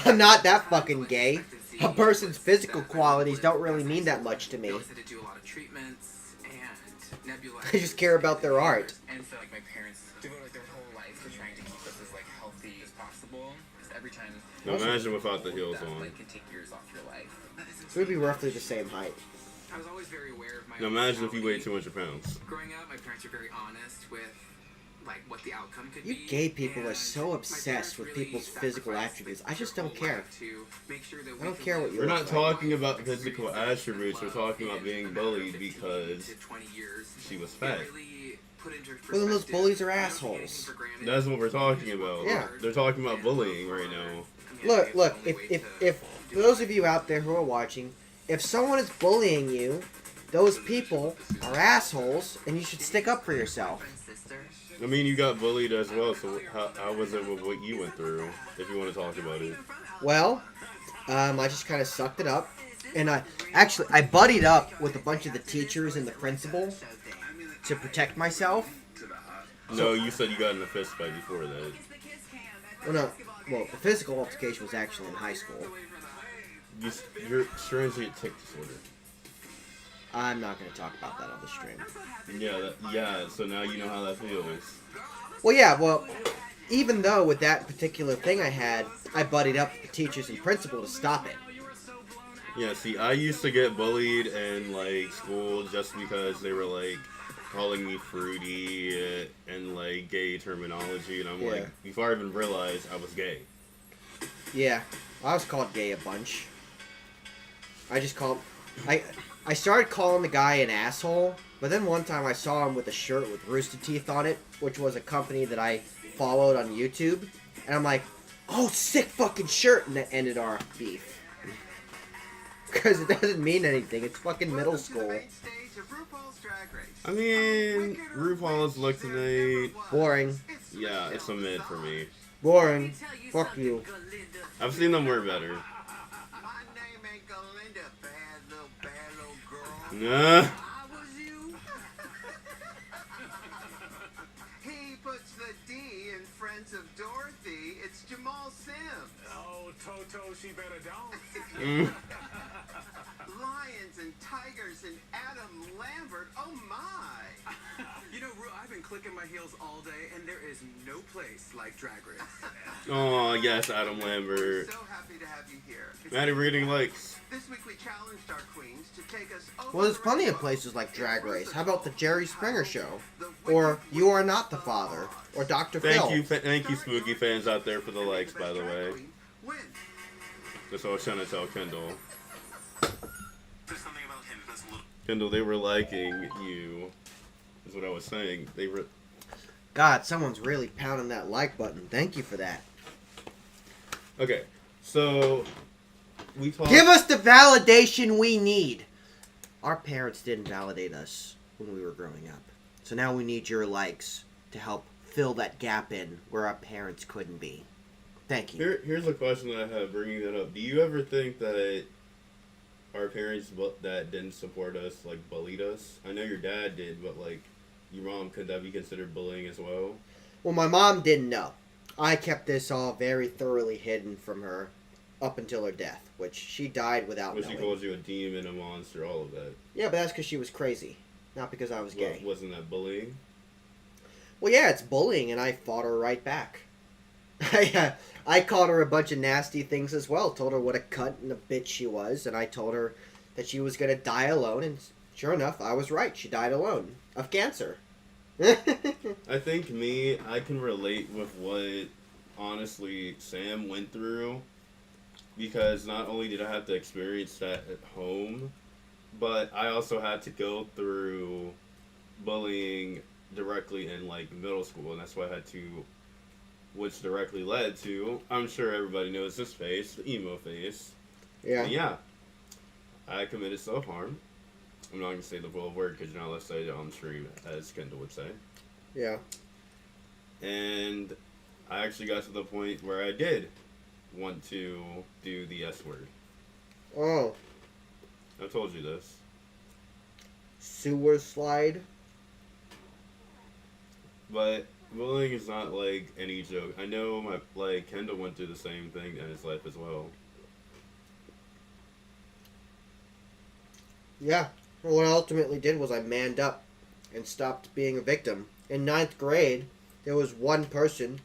I'm not that fucking gay. A person's physical qualities don't really mean that much to me. I just care about their art. And so like my parents devote like their whole life to trying to keep us as like healthy as possible. Because every time Now imagine without the heels that, on. like can take years off your life. So we'd be roughly the same height. I was always very aware of my Now own imagine if you weighed personality. 200 pounds. Growing up, my parents were very honest with like what the outcome could You be. gay people are and so my obsessed parents with really people's physical sacrificed, attributes. like, I just their don't whole care. life to make sure that I we don't could care what live you We're look not like. talking about physical attributes. We're talking about being bullied because she was fat. Well, then those bullies are assholes. That's what we're talking about. Yeah. They're talking about bullying right now. Look, if those of you out there who are watching, if someone is bullying you, those people are assholes, and you should stick up for yourself. I mean, you got bullied as well, so how was it with what you went through, if you want to talk about it? Well, I just kind of sucked it up, and I buddied up with a bunch of the teachers and the principal to protect myself. No, you said you got in a fist fight before that. Well, the physical altercation was actually in high school. You're strangely a tick disorder. I'm not going to talk about that on the stream. Yeah, so now you know how that feels. Well, even though with that particular thing I had, I buddied up with the teachers and principal to stop it. Yeah, see, I used to get bullied in, like, school just because they were, like, calling me fruity and, like, gay terminology, and I'm like, before I even realized I was gay. Yeah, I was called gay a bunch. I started calling the guy an asshole, but then one time I saw him with a shirt with Rooster Teeth on it, which was a company that I followed on YouTube, and I'm like, oh, sick fucking shirt, and that ended our beef. Because it doesn't mean anything, it's fucking middle school. I mean, RuPaul's look tonight. Boring. Yeah, it's a mid for me. Boring. Fuck you. I've seen them wear better. Nah. friends of Dorothy. It's Jamal Sims. Oh, Toto, she better don't. Lions and tigers and Adam Lambert. Oh my! You know, Ru, I've been clicking my heels all day, and there is no place like Drag Race. Oh, yes, Adam Lambert. So happy to have you here. Maddie reading likes. This week we challenged our queens to take us over. Well, there's plenty of places like Drag Race. How about the Jerry Springer Show? Or You Are Not the Father? Or Dr. Phil? Thank you, spooky fans out there for the likes, by the way. That's what I was trying to tell Kendall. There's something about him that's a little... Kendall, they were liking you. Is what I was saying. They were... God, someone's really pounding that like button. Thank you for that. Okay, so... we talked... Give us the validation we need. Our parents didn't validate us when we were growing up. So now we need your likes to help fill that gap in where our parents couldn't be. Thank you. Here's a question that I have bringing that up. Do you ever think that our parents that didn't support us, like, bullied us? I know your dad did, but, like, your mom, could that be considered bullying as well? Well, my mom didn't know. I kept this all very thoroughly hidden from her up until her death, which she died without knowing. She called you a demon, a monster, all of that. Yeah, but that's because she was crazy, not because I was gay. Wasn't that bullying? Well, yeah, it's bullying, and I fought her right back. I called her a bunch of nasty things as well. Told her what a cunt and a bitch she was, and I told her that she was going to die alone, and sure enough, I was right. She died alone of cancer. I think I can relate with what, honestly, Sam went through, because not only did I have to experience that at home, but I also had to go through bullying directly in, like, middle school, and that's why I had to, which directly led to, I'm sure everybody knows this face, the emo face. Yeah. And yeah. I committed self-harm. I'm not going to say the full word because you're not allowed to say it on stream, as Kendall would say. Yeah. And I actually got to the point where I did want to do the S word. Oh. I told you this. Sewer slide. But bullying is not, like, any joke. I know Kendall went through the same thing in his life as well. Yeah. Well, what I ultimately did was I manned up and stopped being a victim. In 9th grade, there was one person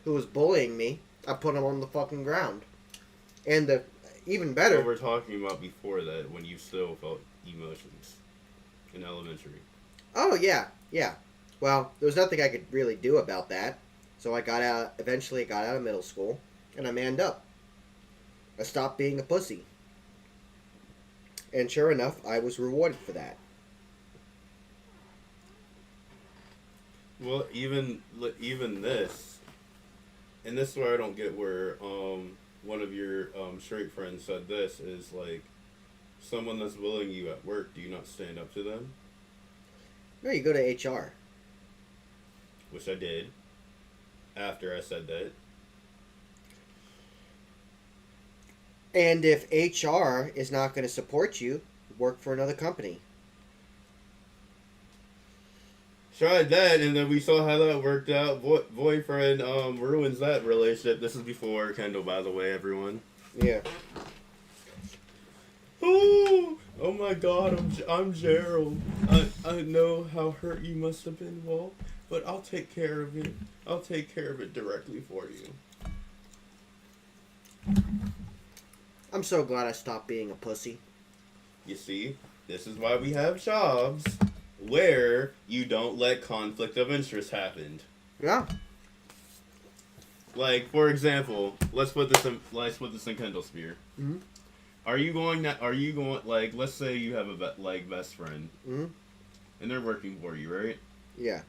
who was bullying me. I put him on the fucking ground. And even better... What we're talking about before that, when you still felt emotions in elementary. Oh, yeah. Yeah. Well, there was nothing I could really do about that. So I eventually got out of middle school, and I manned up. I stopped being a pussy. And sure enough, I was rewarded for that. Well, even this, and this is where I don't get where one of your straight friends said this, is like, someone that's bullying you at work, do you not stand up to them? No, you go to HR. Which I did, after I said that. And if HR is not going to support you, work for another company. Tried that, and then we saw how that worked out. Boyfriend ruins that relationship. This is before Kendall, by the way, everyone. Yeah. Oh my God, I'm Gerald. I know how hurt you must have been, Walt, but I'll take care of it. I'll take care of it directly for you. I'm so glad I stopped being a pussy. You see, this is why we have jobs where you don't let conflict of interest happen. Yeah. Like, for example, let's put this in Kendall's sphere. Mm-hmm. Are you going, like, let's say you have a best friend, mm-hmm. and they're working for you, right? Yeah.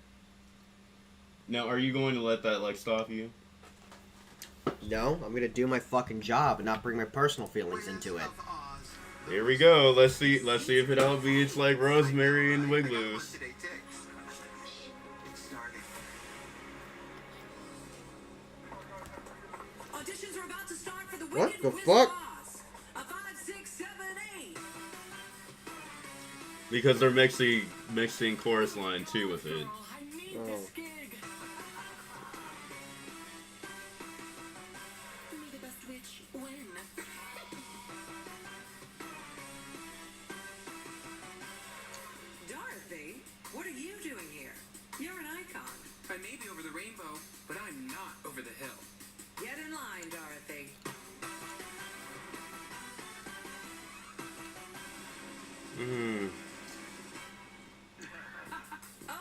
Now, are you going to let that, like, stop you? No, I'm going to do my fucking job and not bring my personal feelings into it. Here we go. Let's see if it all beats like Rosemary and Wigloos. Auditions are about to start for the What Wicked the Wizard fuck? of Oz. A 5, 6, 7, 8. Because they're mixing chorus line too with it. Oh. which win. Dorothy, what are you doing here? You're an icon. I may be over the rainbow, but I'm not over the hill. Get in line, Dorothy.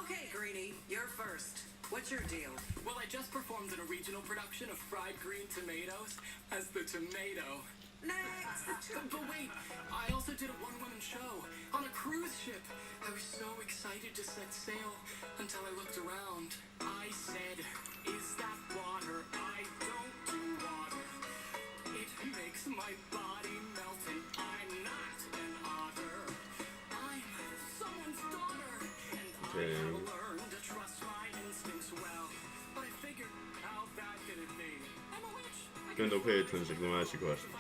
Okay, Greenie, you're first. What's your deal? Well, I just performed in a regional production of Fried Green Tomatoes as the tomato. Next! But wait, I also did a one-woman show on a cruise ship. I was so excited to set sail until I looked around. I said, is that water? I don't do water. It makes my body melt and I'm not an otter. I'm someone's daughter and I have learned to trust my instincts well. But I figured, how bad could it be? I'm a witch. Kendall, pay attention. Gonna ask you questions.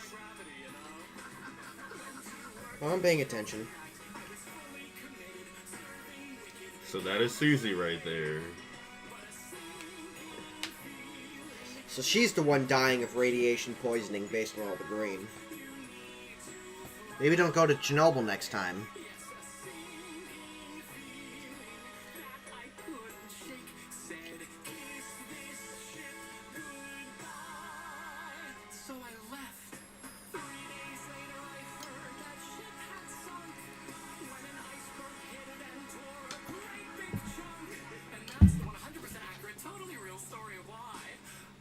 Well, I'm paying attention. So that is Susie right there. So she's the one dying of radiation poisoning based on all the green. Maybe don't go to Chernobyl next time. So I left. 3 days later, I heard that ship had sunk. When an iceberg hit it and tore a great big chunk. And that's the 100% accurate, totally real story of why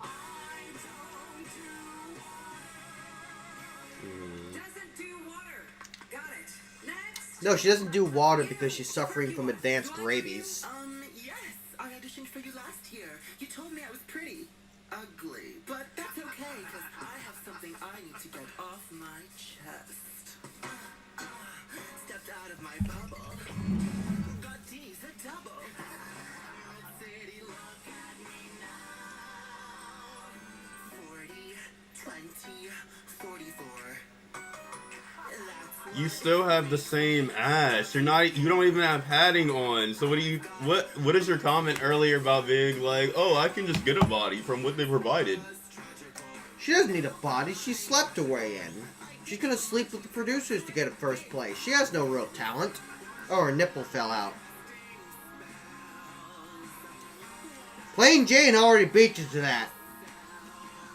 I don't do water. Doesn't do water. Got it. Next! No, she doesn't do water because she's suffering from advanced rabies. Yes, I auditioned for you last year. You told me I was pretty. Ugly. But that's okay, because I have something I need to get off my chest. Stepped out of my bubble. Got D's a double. City, look at me now. 40, 20, 44. You still have the same ass. You don't even have padding on. So what is your comment earlier about being like, oh, I can just get a body from what they provided? She doesn't need a body. She slept her way in. She's gonna sleep with the producers to get a first place. She has no real talent. Oh, her nipple fell out. Plain Jane already beat you to that.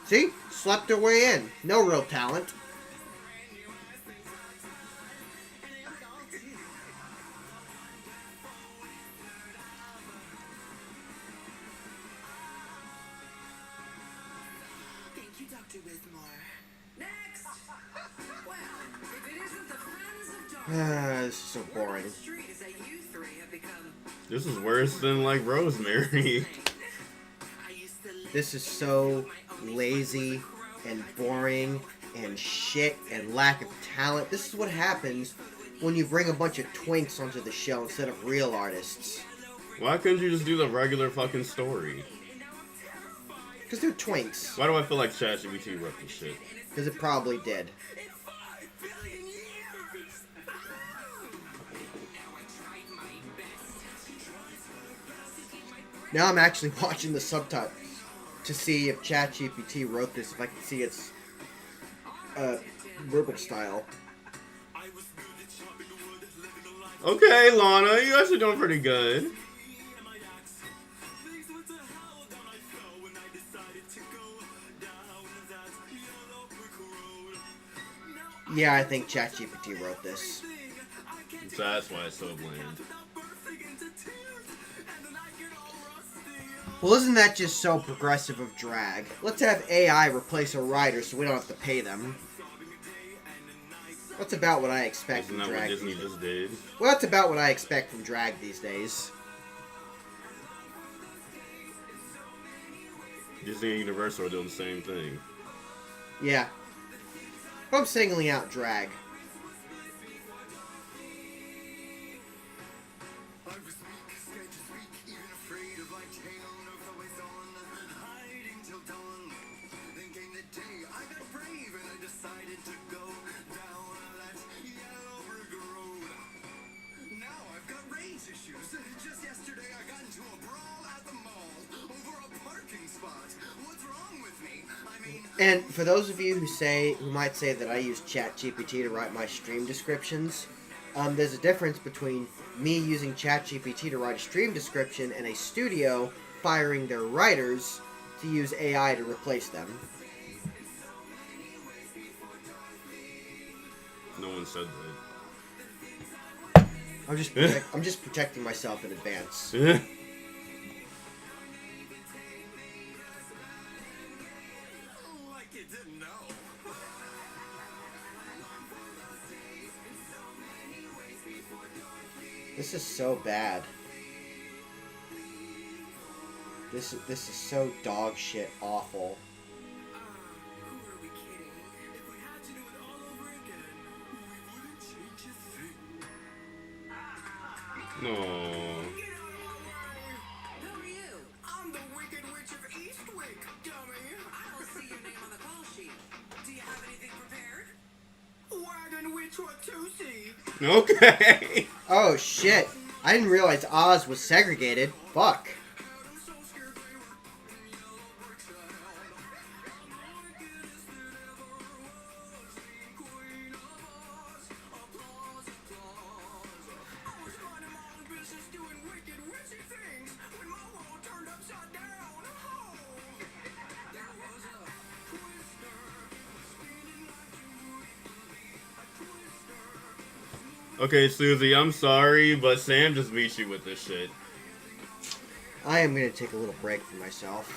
See? Slept her way in. No real talent. Next! Well, if it isn't the friends of This is so boring. the street is that you three have become This is worse than like Rosemary. This is so lazy and boring and shit and lack of talent. This is what happens when you bring a bunch of twinks onto the show instead of real artists. Why couldn't you just do the regular fucking story? Because they're twinks. Why do I feel like ChatGPT wrote this shit? Because it probably did. Now I'm actually watching the subtitles to see if ChatGPT wrote this, if I can see its RuPaul's-style. Okay, Lana, you guys are doing pretty good. Yeah, I think ChatGPT wrote this. So that's why it's so bland. Well, isn't that just so progressive of drag? Let's have AI replace a writer so we don't have to pay them. That's about what I expect Isn't from that what drag. Disney just did? Well, that's about what I expect from drag these days. Disney and Universal are doing the same thing. Yeah. I'm singling out drag. Just yesterday I got into a brawl at the mall over a parking spot. What's wrong with me? I mean, And for those of you who might say that I use ChatGPT to write my stream descriptions, there's a difference between me using ChatGPT to write a stream description and a studio firing their writers to use AI to replace them. No one said that. I'm just protecting myself in advance. This is so bad. This is so dog shit awful. No. Who are you? I'm the Wicked Witch of Eastwick, dummy. I don't see your name on the call sheet. Do you have anything prepared? Wagon Witch Watusi. Okay. Oh shit. I didn't realize Oz was segregated. Fuck. Okay, Susie, I'm sorry, but Sam just beat you with this shit. I am gonna take a little break for myself.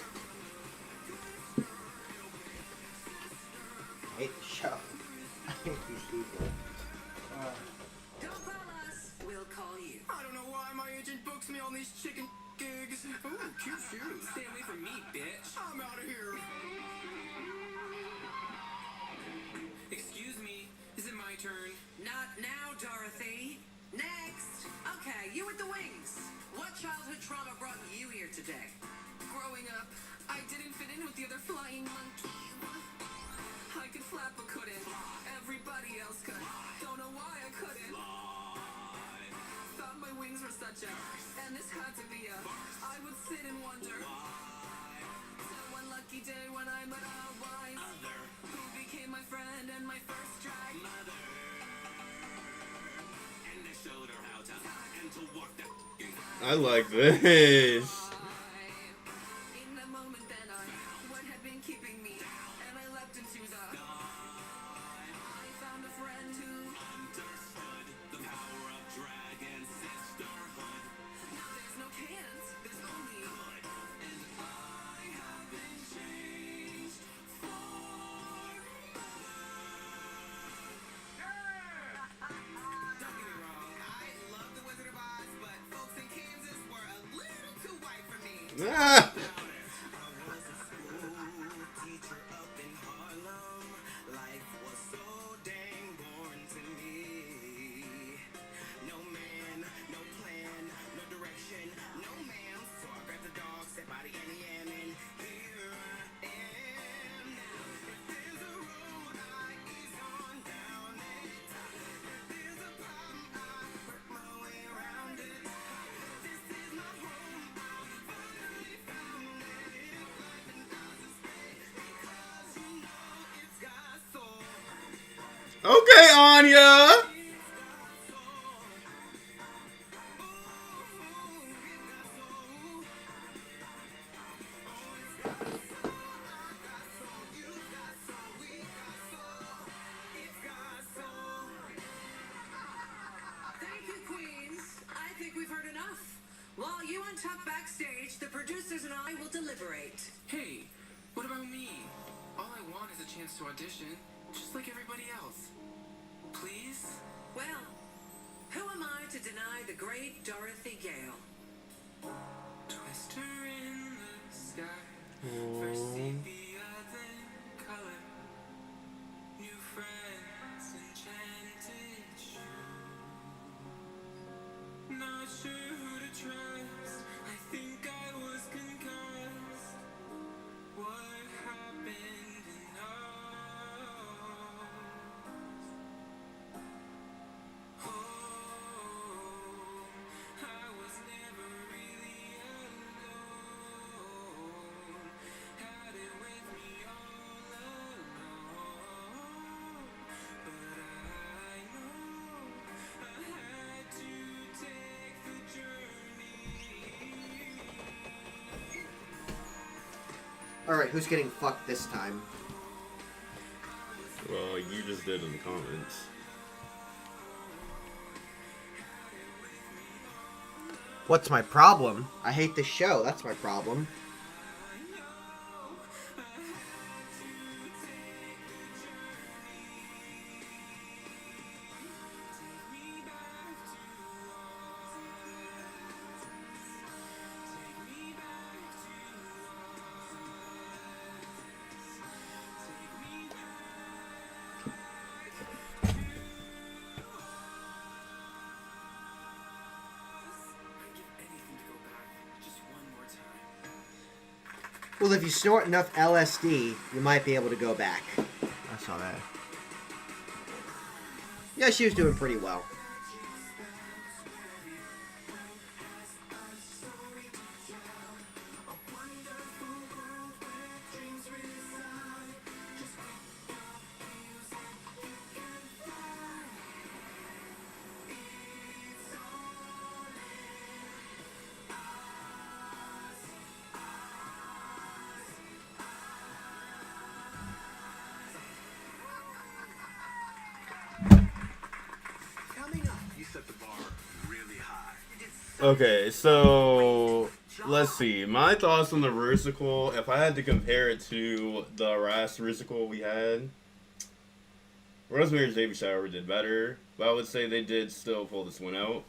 I hate the show. I hate these people. Don't call us. We'll call you. I don't know why my agent books me on these chicken gigs. Ooh, cute shoes. Stay away from me, bitch. I'm out of here. Excuse me, is it my turn? Not now, Dorothy. Next. Okay, you with the wings. What childhood trauma brought you here today? Growing up, I didn't fit in with the other flying monkeys. I could flap but couldn't. Everybody else could. Don't know why I couldn't. Thought my wings were such a, and this had to be a, I would sit and wonder. Till one lucky day when I met a wise who became my friend and my first drag mother. And they showed her how to and to work that. I like this. In the moment then what had been keeping me and I leapt into the I found a friend who understood the power of dragon sisterhood. Now there's no cans, there's only good. And I haven't changed forever. Don't get me wrong, I love the Wizard of Oz, but folks in Kansas were a little too white for me. Ah. Okay, Anya. Thank you, Queens. I think we've heard enough. While you untuck backstage, the producers and I will deliberate. Hey, what about me? All I want is a chance to audition, just like everybody else. Please? Well, who am I to deny the great Dorothy Gale? Twist her in the sky. First sepia, then color. New friends, enchanted shoes. Not sure who to trust. I think I was concussed. What happened in us? Oh, I was never really Alright, who's getting fucked this time? Well, you just did in the comments. What's my problem? I hate this show. That's my problem. Well, if you snort enough LSD, you might be able to go back. I saw that. Yeah, she was doing pretty well. Okay, so let's see. My thoughts on the Rusical, if I had to compare it to the last Rusical we had, Rosemary's Baby Shower did better, but I would say they did still pull this one out.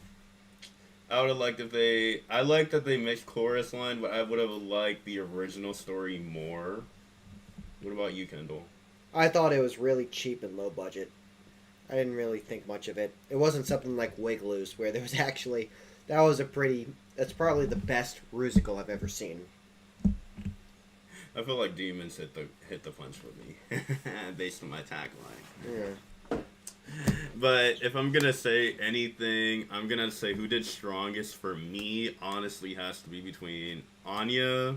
I would have liked if I like that they mixed chorus line, but I would have liked the original story more. What about you, Kendall? I thought it was really cheap and low budget. I didn't really think much of it. It wasn't something like Wig Loose, where there was actually... That's probably the best Rusical I've ever seen. I feel like Demons hit the punch for me, based on my tagline. Yeah. But if I'm gonna say anything, I'm gonna say who did strongest for me. Honestly, has to be between Anya,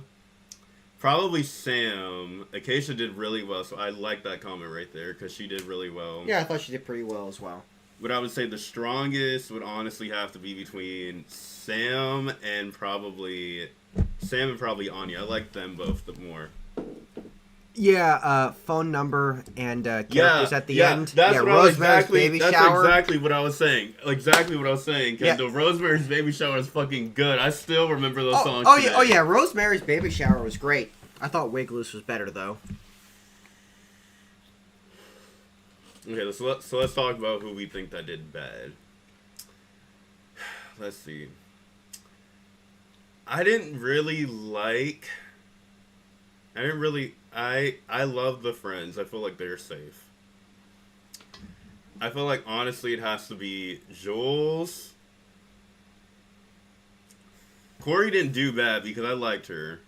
probably Sam. Acacia did really well, so I like that comment right there because she did really well. Yeah, I thought she did pretty well as well. But I would say the strongest would honestly have to be between Sam and probably Anya. I like them both the more. Yeah, phone number and characters at the end. That's what Rosemary's Baby Shower. That's exactly what I was saying. Exactly what I was saying, Kendall. Yeah. Rosemary's Baby Shower is fucking good. I still remember those songs today. Oh yeah, Rosemary's Baby Shower was great. I thought Wig Loose was better though. Okay, so let's talk about who we think that did bad. Let's see. I love the Friends. I feel like they're safe. I feel like honestly it has to be Jules. Corey didn't do bad because I liked her.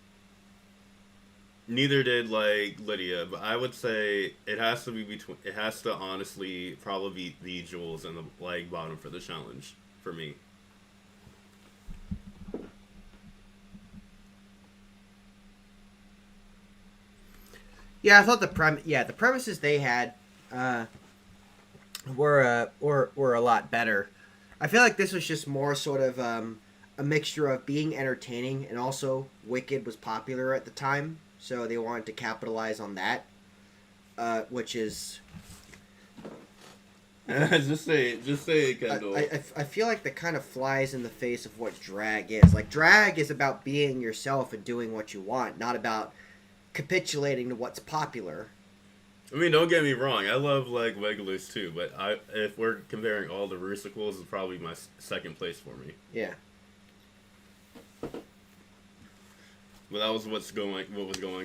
Neither did Lydia, but I would say it has to honestly probably be the Jules and the bottom for the challenge for me. Yeah, I thought the premises they had were a lot better. I feel like this was just more sort of a mixture of being entertaining and also Wicked was popular at the time. So they wanted to capitalize on that, which is... just say it, Kendall. I feel like that kind of flies in the face of what drag is. Like, drag is about being yourself and doing what you want, not about capitulating to what's popular. I mean, don't get me wrong. I love, Wig Loose, too, but if we're comparing all the Rusicals, it's probably my second place for me. Yeah. But that was what was going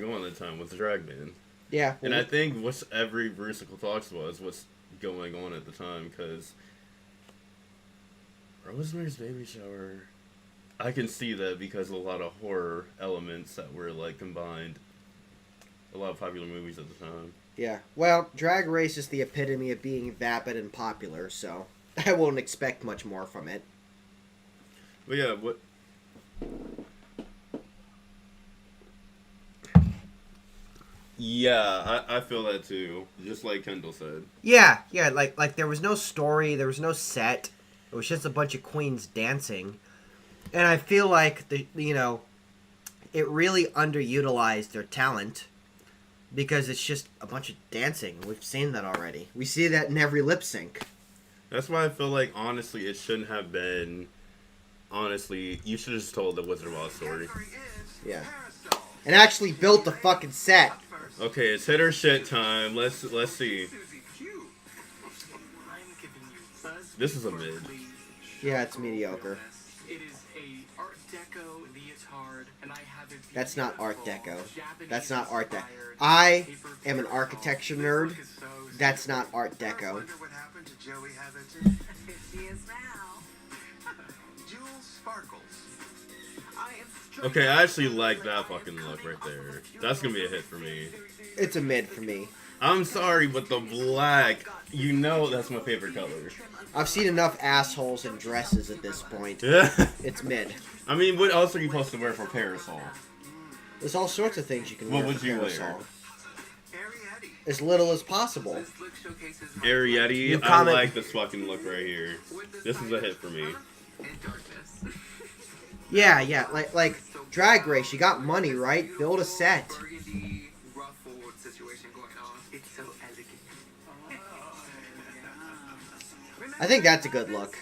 on at the time with the drag band. Yeah. And I think what every Rusical talks about is what's going on at the time, because Rosemary's Baby Shower, I can see that because of a lot of horror elements that were, combined. A lot of popular movies at the time. Yeah. Well, Drag Race is the epitome of being vapid and popular, so I won't expect much more from it. But yeah, what... Yeah, I feel that too. Just like Kendall said. Yeah, like there was no story, there was no set. It was just a bunch of queens dancing. And I feel like it really underutilized their talent because it's just a bunch of dancing. We've seen that already. We see that in every lip sync. That's why I feel like, honestly, it shouldn't have been... Honestly, you should have just told the Wizard of Oz story. Yeah. And actually built the fucking set. Okay, it's hit or shit time. Let's see. This is a mid. Yeah, it's mediocre. It is a Art Deco leotard, and I have a That's not Art Deco. That's not Art Deco. I am an architecture nerd. That's not Art Deco. What happened to Joey Heatherton? She is now. Jewel sparkles. Okay, I actually like that fucking look right there. That's gonna be a hit for me. It's a mid for me. I'm sorry, but the black, you know that's my favorite color. I've seen enough assholes in dresses at this point. Yeah. It's mid. I mean, what else are you supposed to wear for parasol? There's all sorts of things you can wear. What would for you parasol. wear? As little as possible. Arietti, I like this fucking look right here. This is a hit for me. Yeah, like Drag Race, you got money, right? Build a set. I think that's a good look.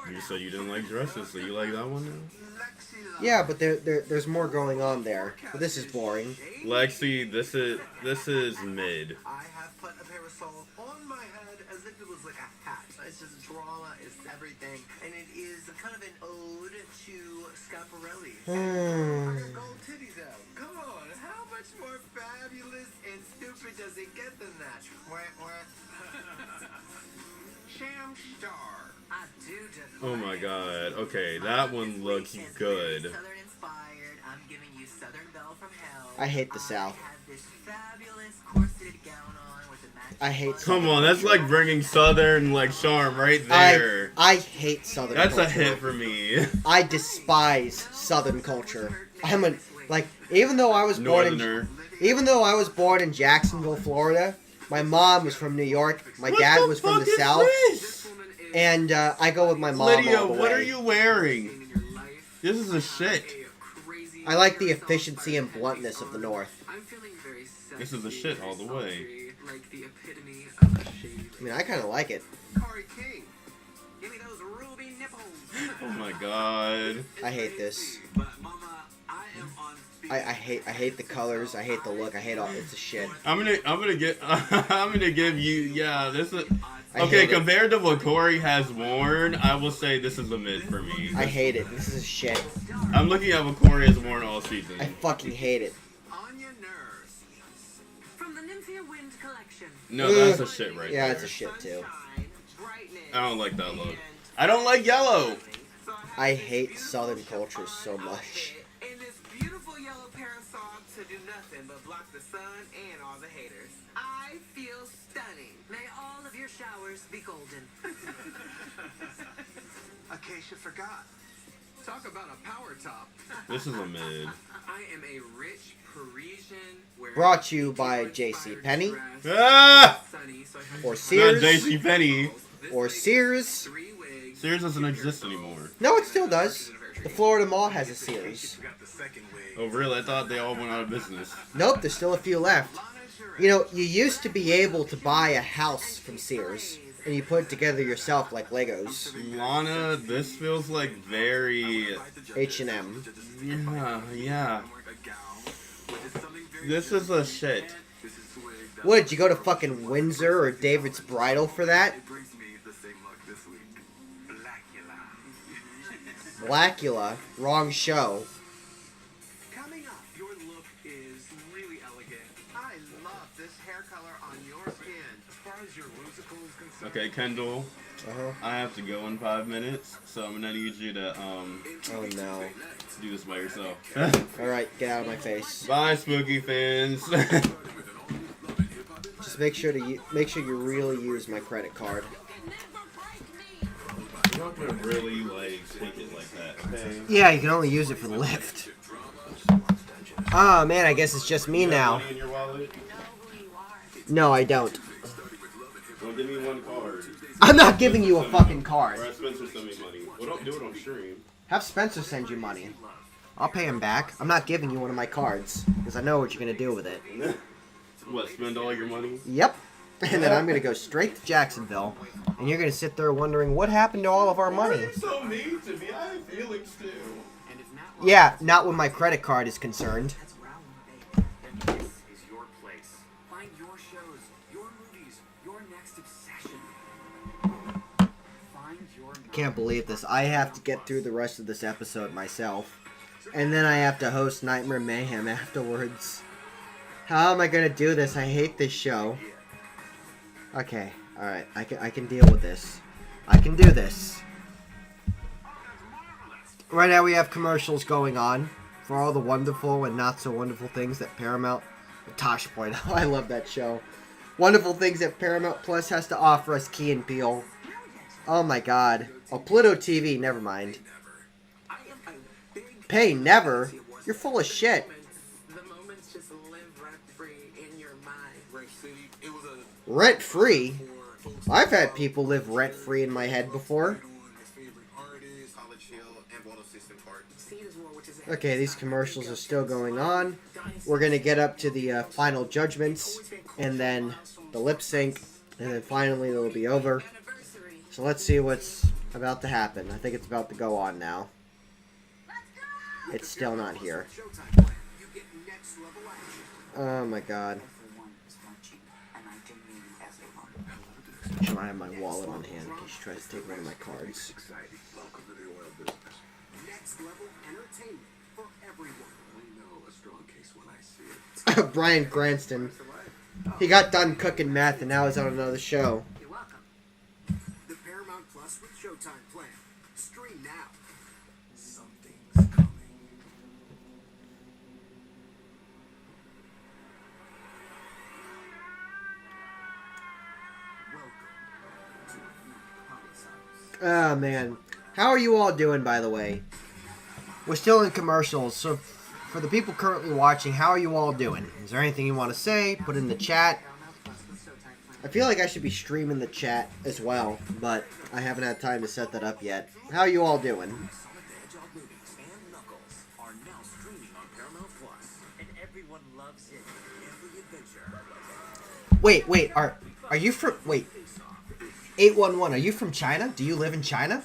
You said you didn't like dresses, so you like that one now? Yeah, but there's more going on there. But this is boring. Lexi, this is mid. I have put a parasol on my head as if it was like a hat. It's just drama, it's everything, and it is kind of an ode to Schiaparelli. I got gold titties out. Come on, how much more fabulous and stupid does it get than that? What? Sham Star. I do Oh my god. Okay, that one looks good. Southern inspired. I'm giving you Southern Belle from Hell. I hate the South. I have this fabulous corseted gown on with a matching. I hate. Come on, that's like bringing Southern like charm right there. I hate Southern. That's culture. a hit for me. I despise Southern culture. I'm a like even though I was born in Jacksonville, Florida. My mom was from New York. My dad was from the South. And I go with my mom Lydia, all the way. what are you wearing? This is a shit. I like the efficiency and bluntness of the North. This is a shit all the way. I mean, I kind of like it. Oh my god. I hate this. I hate the colors. I hate the look. I hate all. It's a shit. I'm gonna give you this is. I Okay, hate it. compared to what Corey has worn, I will say this is a mid for me. I hate it. This is shit. I'm looking at what Corey has worn all season. I fucking hate it. From the Nymphia Wind collection. No, that's a shit right Yeah, there. it's a shit too. I don't like that look. I don't like yellow. I hate Southern culture so much. And this beautiful yellow parasol to do nothing but block the sun and all the haters. I feel stunning. May all of your showers be golden. Acacia forgot. Talk about a power top. This is a mid. I am a rich Parisian. Brought to you by JCPenney. Ah! Or Not Sears. JCPenney. Or Sears. Sears doesn't exist anymore. No, it still does. The Florida Mall has a Sears. Oh really? I thought they all went out of business. Nope, there's still a few left. You know, you used to be able to buy a house from Sears, and you put it together yourself like Legos. Lana, this feels like very H&M. Yeah. This is a shit. What, did you go to fucking Windsor or David's Bridal for that? Blackula. Wrong show. Coming up, your look is really elegant. I love this hair color on your skin. As far as your Rusical is concerned. Okay, Kendall. Uh-huh. I have to go in 5 minutes, so I'm gonna need you to Oh no. do this by yourself. Alright, get out of my face. Bye, spooky fans. Just make sure you really use my credit card. You're not gonna really like take it like that, okay? Yeah, you can only use it for the lift. Oh man, I guess it's just me now. Money in your wallet? No, I don't. Well, give me one card. I'm not giving you a fucking card. Or have Spencer send me money. Well, don't do it on stream. Have Spencer send you money. I'll pay him back. I'm not giving you one of my cards because I know what you're gonna do with it. What? Spend all your money? Yep. And then I'm gonna go straight to Jacksonville, and you're gonna sit there wondering what happened to all of our money. You're so mean to me. I have feelings too. Yeah, not when my credit card is concerned. Then this is your place. Find your shows, your movies, your next obsession. Find your. Can't believe this. I have to get through the rest of this episode myself, and then I have to host Nightmare Mayhem afterwards. How am I gonna do this? I hate this show. Okay, alright, I can deal with this. I can do this. Right now we have commercials going on for all the wonderful and not so wonderful things that Paramount... Tosh Point, I love that show. Wonderful things that Paramount Plus has to offer us, Key and Peele. Oh my god. Oh, Pluto TV, never mind. Pay never? You're full of shit. The moments just live rent-free in your mind. Rent-free? I've had people live rent-free in my head before. Okay, these commercials are still going on. We're going to get up to the final judgments, and then the lip sync, and then finally it'll be over. So let's see what's about to happen. I think it's about to go on now. It's still not here. Oh my god. I have my wallet on hand in case she tries to take one of my cards. Bryan Cranston. He got done cooking meth and now he's on another show. You're welcome. The Paramount Plus with Showtime plan. Stream now. Something's coming. Ah, man. How are you all doing, by the way? We're still in commercials, so for the people currently watching, how are you all doing? Is there anything you want to say? Put in the chat. I feel like I should be streaming the chat as well, but I haven't had time to set that up yet. How are you all doing? Wait, are you from... Wait. 811, are you from China? Do you live in China?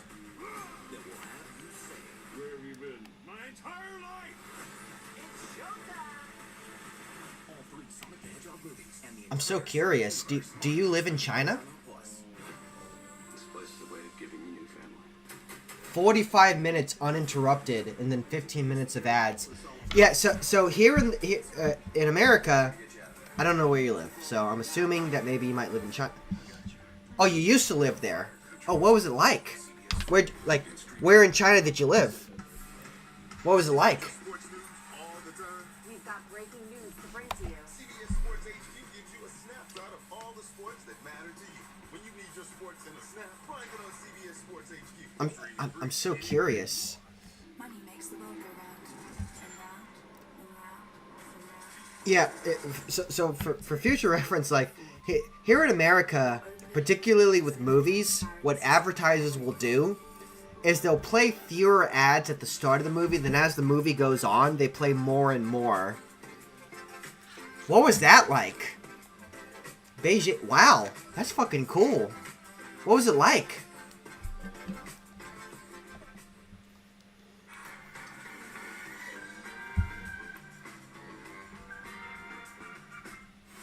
I'm so curious. Do you live in China? 45 minutes uninterrupted, and then 15 minutes of ads. Yeah, so here in America, I don't know where you live, so I'm assuming that maybe you might live in China. Oh, you used to live there. Oh, what was it like? Where in China did you live? What was it like? We've got breaking news to bring to you. CBS Sports HQ gives you a snapshot of all the sports that matter to you. When you need your sports in a snap, find it on CBS Sports HQ. I'm so curious. Money makes the world go round and round and round and round. Yeah, so for future reference, like here in America, particularly with movies, what advertisers will do is they'll play fewer ads at the start of the movie, then as the movie goes on, they play more and more. What was that like? Beijing, wow, that's fucking cool. What was it like?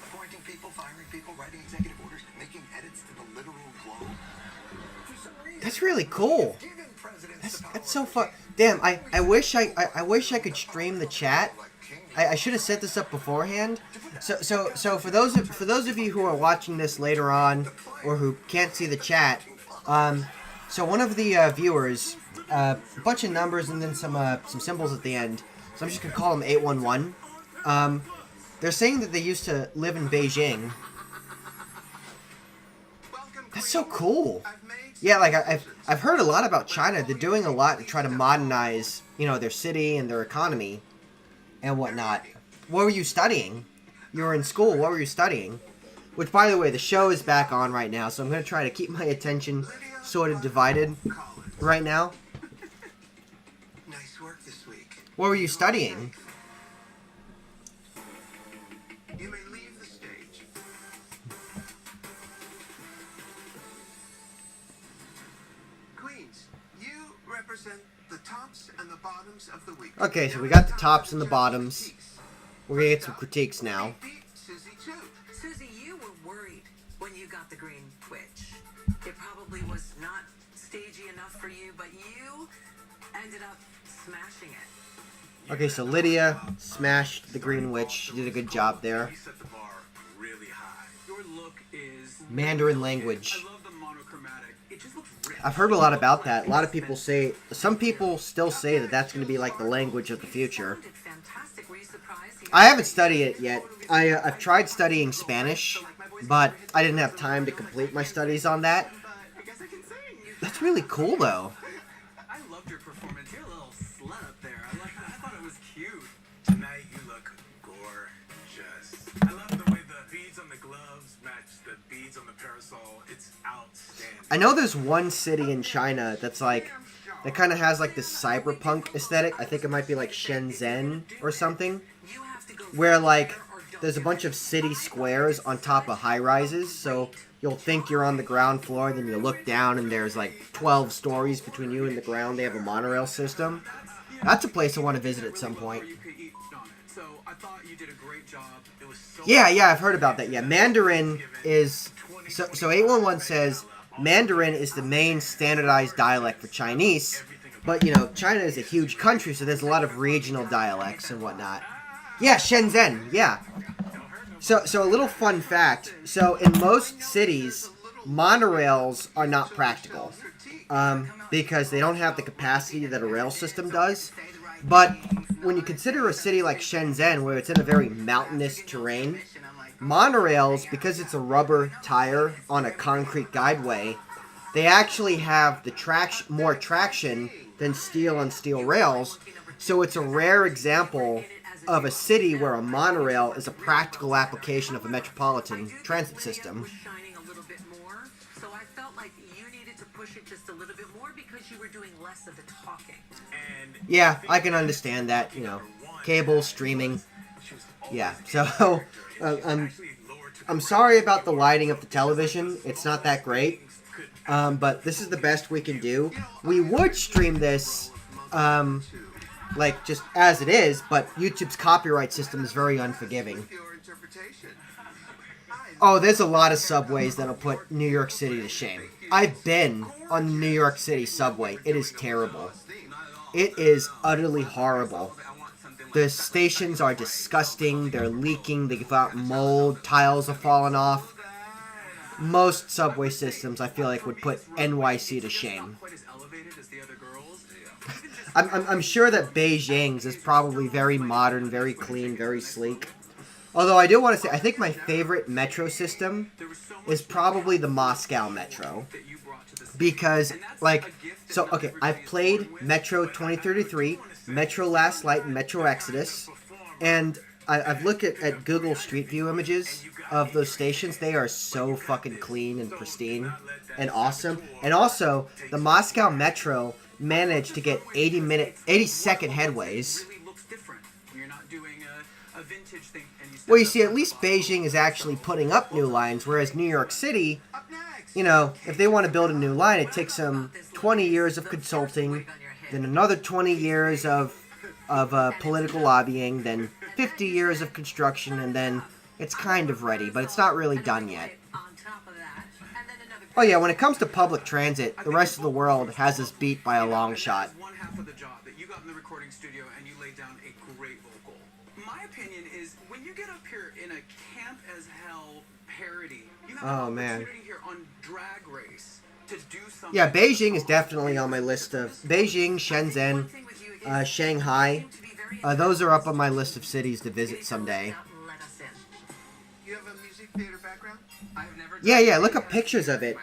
Appointing people, firing people, writing executive orders, making edits to the literal globe. That's really cool. That's so fun. Damn, I wish I could stream the chat. I should have set this up beforehand. So for those of you who are watching this later on or who can't see the chat, so one of the viewers, a bunch of numbers and then some symbols at the end. So I'm just gonna call them 811. They're saying that they used to live in Beijing. That's so cool. Yeah, like I've heard a lot about China. They're doing a lot to try to modernize, their city and their economy and whatnot. What were you studying? You were in school. What were you studying? Which, by the way, the show is back on right now, so I'm going to try to keep my attention sort of divided right now. Nice work this week. What were you studying? You may leave the stage. Queens, you represent the tops and the bottoms of the week. Okay, so we got the tops and the bottoms. We're gonna get some critiques now. Susie too. Susie, you were worried when you got the green twitch. It probably was not stagey enough for you, but you ended up smashing it. Okay, so Lydia smashed the Green Witch. She did a good job there. You set the bar really high. Your look is Mandarin language. I love the monochromatic. It just looks rich. I've heard a lot about that. A lot of people say, some people still say that that's going to be like the language of the future. I haven't studied it yet. I've tried studying Spanish, but I didn't have time to complete my studies on that. That's really cool, though. I loved your performance. You're a little slut up there. I thought it was cute. Tonight you look gorgeous. I love the way the beads on the gloves match the beads on the parasol. It's outstanding. I know there's one city in China that's like, that kind of has like this cyberpunk aesthetic. I think it might be like Shenzhen or something, where like there's a bunch of city squares on top of high rises. So you'll think you're on the ground floor, then you look down and there's like 12 stories between you and the ground. They have a monorail system. That's a place I want to visit at some point. Yeah, I've heard about that. Yeah, Mandarin is... So 811 says Mandarin is the main standardized dialect for Chinese. But, you know, China is a huge country, so there's a lot of regional dialects and whatnot. Yeah, Shenzhen, yeah. So a little fun fact. So in most cities, monorails are not practical. Because they don't have the capacity that a rail system does. But when you consider a city like Shenzhen, where it's in a very mountainous terrain, monorails, because it's a rubber tire on a concrete guideway, they actually have the more traction than steel on steel rails. So it's a rare example of a city where a monorail is a practical application of a metropolitan transit system. So I felt like you needed to push it just a little bit more because you were doing less of the talking. Yeah, I can understand that, you know, cable, streaming. Yeah, so I'm sorry about the lighting of the television. It's not that great, but this is the best we can do. We would stream this, like, just as it is, but YouTube's copyright system is very unforgiving. Oh, there's a lot of subways that'll put New York City to shame. I've been on the New York City subway. It is terrible. It is utterly horrible. The stations are disgusting. They're leaking. They've got mold. Tiles are falling off. Most subway systems, I feel like, would put NYC to shame. I'm sure that Beijing's is probably very modern, very clean, very sleek. Although I do want to say, I think my favorite metro system is probably the Moscow Metro. Because, like, so, okay, I've played Metro 2033, Metro Last Light, and Metro Exodus. And I've looked at Google Street View images of those stations. They are so fucking clean and pristine and awesome. And also, the Moscow Metro managed to get 80-second headways. Well, you see, at least Beijing is actually putting up new lines, whereas New York City, you know, if they want to build a new line, it takes them 20 years of consulting, then another 20 years of political lobbying, then 50 years of construction, and then it's kind of ready, but it's not really done yet. Oh yeah, when it comes to public transit, the rest of the world has us beat by a long shot. One half of the job that you got in the recording studio and you laid down a great vocal. My opinion is when you get up here in a camp as hell parody, you have an opportunity here on Drag Race to do something. Yeah, Beijing is definitely on my list of Beijing, Shenzhen, Shanghai. Those are up on my list of cities to visit someday. You have a music theater background? Yeah, look up pictures of it.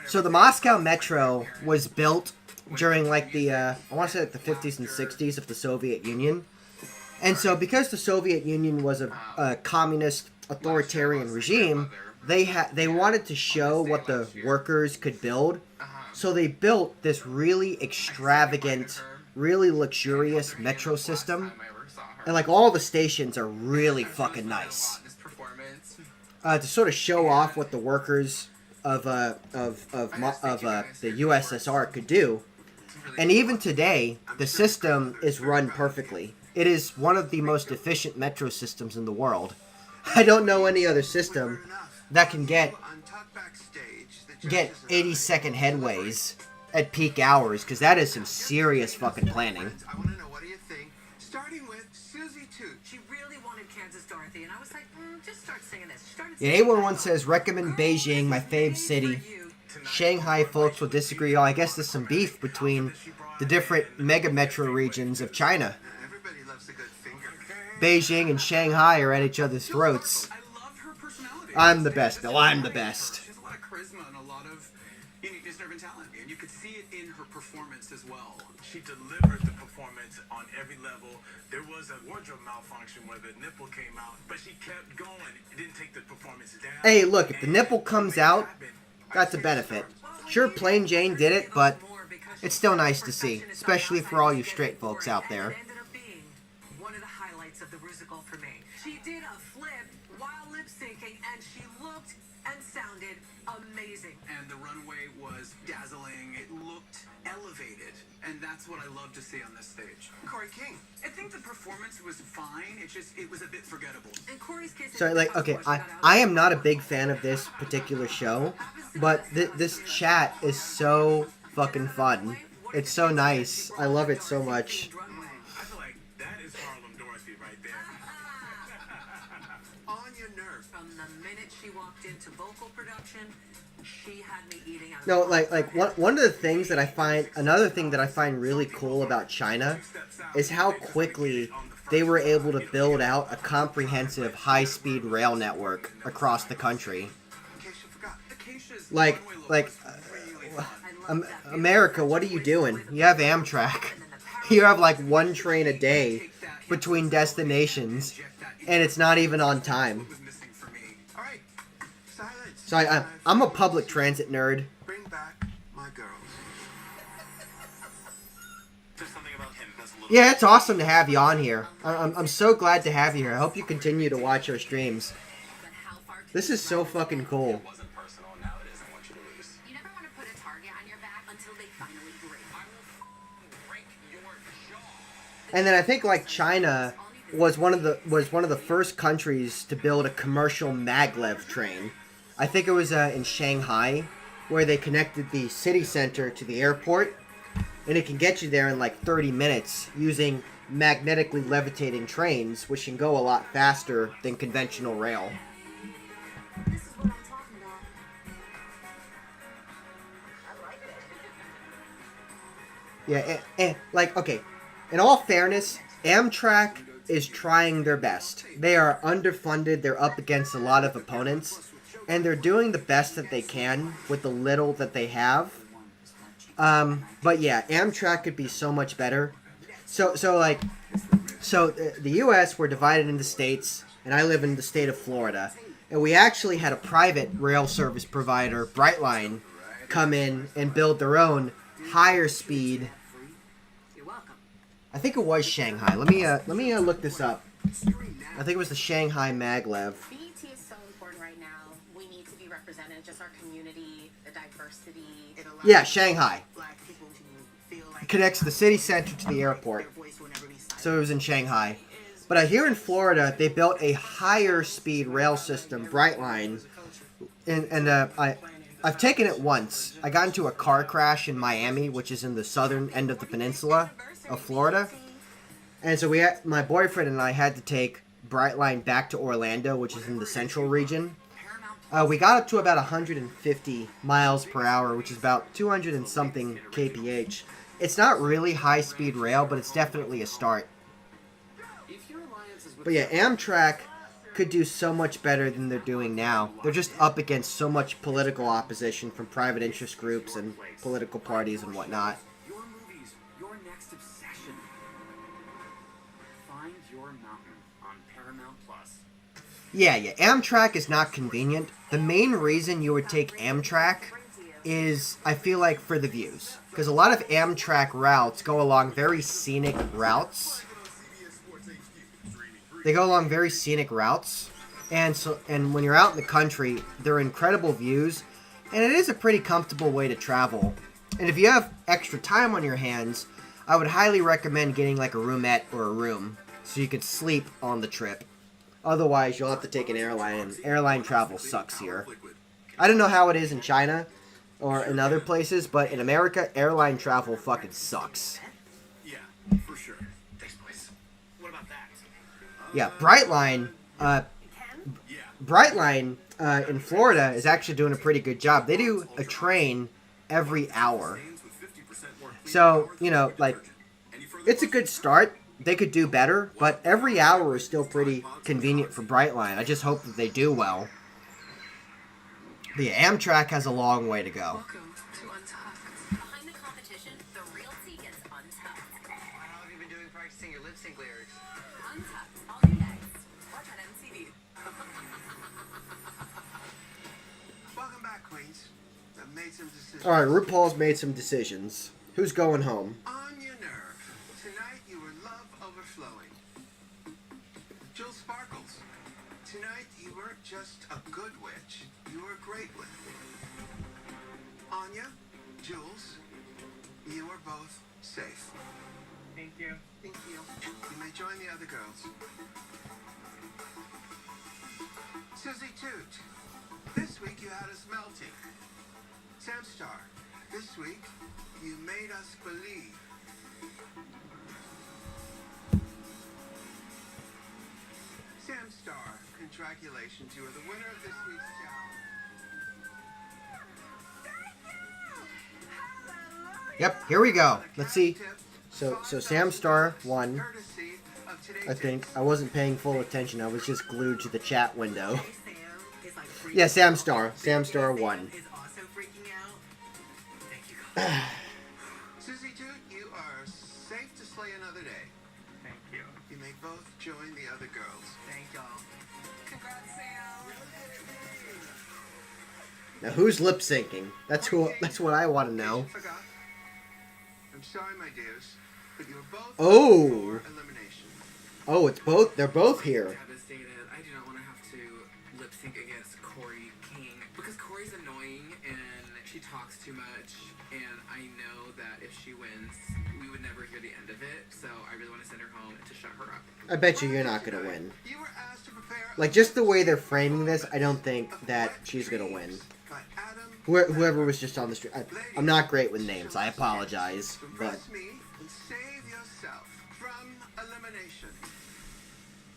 So the Moscow Metro was built during like the, I want to say like the 50s and 60s of the Soviet Union. And so because the Soviet Union was a communist authoritarian regime, they wanted to show what the workers could build. So they built this really extravagant really luxurious metro system, and like all the stations are really fucking nice. To sort of show off what the workers of the USSR could do, and even today, the system is run perfectly. It is one of the most efficient metro systems in the world. I don't know any other system that can get 80-second headways at peak hours, because that is some serious fucking planning. I want to know, what do you think? Starting with Susie Toot. She really wanted Kansas Dorothy, and I was like, just start singing this. She started Yeah, A11 says, recommend Beijing, my fave city. Shanghai folks will disagree. Oh, I guess there's some beef between the different mega metro regions of China. Everybody loves a good finger. Beijing and Shanghai are at each other's throats. I love her personality. I'm the best. No, I'm the best. She has a lot of charisma and a lot of uniqueness, nerve, and talent, and you could see it in her performance as well. She delivered the performance on every level. There was a wardrobe malfunction where the nipple came out, but she kept going. It didn't take the performance down. Hey, look, if the nipple comes out, that's a benefit. Sure, Plain Jane did it, but it's still nice to see, especially for all you straight folks out there. It ended up being one of the highlights of the Rusical for me. She did a flip while lip syncing, and she looked and sounded amazing. And the runway was dazzling. It looked elevated, and that's what I love to see on this stage. Corey King. I think the performance was fine. It was a bit forgettable. And Corey's kiss. So, like, okay, I am not a big fan of this particular show, but this chat is so fucking fun. It's so nice. I love it so much. I feel like that is Harlem Dorothy right there. On your nerve. From the minute she walked into vocal production, she had me eating out of No, like one of the things that I find, another thing that I find really cool about China is how quickly they were able to build out a comprehensive high-speed rail network across the country. Like, America, what are you doing? You have Amtrak. You have like one train a day between destinations, and it's not even on time. So I'm a public transit nerd. Bring back my girls. There's something about him that's a little... Yeah, it's awesome to have you on here. I'm so glad to have you here. I hope you continue to watch our streams. This is so fucking cool. You never want to put a target on your back until they finally break. And then I think like China was one of the first countries to build a commercial maglev train. I think it was in Shanghai, where they connected the city center to the airport, and it can get you there in like 30 minutes using magnetically levitating trains, which can go a lot faster than conventional rail. This is what I'm talking about. I like it. Yeah, and like, okay, in all fairness, Amtrak is trying their best. They are underfunded, they're up against a lot of opponents, and they're doing the best that they can with the little that they have. But yeah, Amtrak could be so much better. So the U.S. were divided into states, and I live in the state of Florida, and we actually had a private rail service provider, Brightline, come in and build their own higher speed. I think it was Shanghai. Let me look this up. I think it was the Shanghai maglev. BET is so important right now. We need to be represented, just our community, the diversity. Yeah, Shanghai. It connects the city center to the airport. So it was in Shanghai. But here in Florida, they built a higher speed rail system, Brightline. And I've taken it once. I got into a car crash in Miami, which is in the southern end of the peninsula of Florida. And so my boyfriend and I had to take Brightline back to Orlando, which is in the central region. We got up to about 150 miles per hour, which is about 200 and something kph. It's not really high-speed rail, but it's definitely a start. But yeah, Amtrak could do so much better than they're doing now. They're just up against so much political opposition from private interest groups and political parties and whatnot. Your movies, your next obsession. Find Your Mountain on Paramount Plus. Yeah, Amtrak is not convenient. The main reason you would take Amtrak is, I feel like, for the views. Because a lot of Amtrak routes go along very scenic routes. They go along very scenic routes. And when you're out in the country, they're incredible views. And it is a pretty comfortable way to travel. And if you have extra time on your hands, I would highly recommend getting like a roomette or a room so you could sleep on the trip. Otherwise, you'll have to take an airline, and airline travel sucks here. I don't know how it is in China or in other places, but in America, airline travel fucking sucks. Yeah, for sure. Thanks, boys. What about that? Yeah, Brightline in Florida is actually doing a pretty good job. They do a train every hour. So, you know, like, it's a good start. They could do better, but every hour is still pretty convenient for Brightline. I just hope that they do well. But yeah, Amtrak has a long way to go. Welcome to Untucked. Behind the competition, the real tea gets untucked. How have you been doing practicing your lip sync lyrics? Untucked, all day next. Watch on MTV. Welcome back, Queens. I've made some decisions. Alright, RuPaul's made some decisions. Who's going home? On your nerve. Tonight you were love overflowing. Jules Sparkles. Tonight you weren't just a good witch, you were a great witch. Anya, Jules, you are both safe. Thank you. Thank you. You may join the other girls. Susie Toot. This week you had us melting. Sam Star. This week you made us believe. Sam Star, congratulations. You are the winner of this week's challenge. Yep, here we go. Let's see. So Sam Star won. I think. I wasn't paying full attention. I was just glued to the chat window. Yeah, Sam Star. Sam Star won. Susie Toot, you are safe to slay another day. Thank you. You may both join the other girls. Thank y'all. Congrats, Sam. Now who's lip syncing? That's what I want to know. Forgot. I'm sorry, my dears, but you were both Oh. for elimination. Oh, it's both. They're both here. Devastated. I do not want to have to lip sync against Corey King because Corey's annoying and she talks too much. And I know that if she wins, we would never hear the end of it. So I really want to send her home and to shut her up. I bet you're not gonna win. You were asked to prepare Like just the way they're framing this, I don't think that she's gonna win. by Adam. Whoever was just on the street. I'm not great with names. I apologize, but Impress me and save yourself from elimination.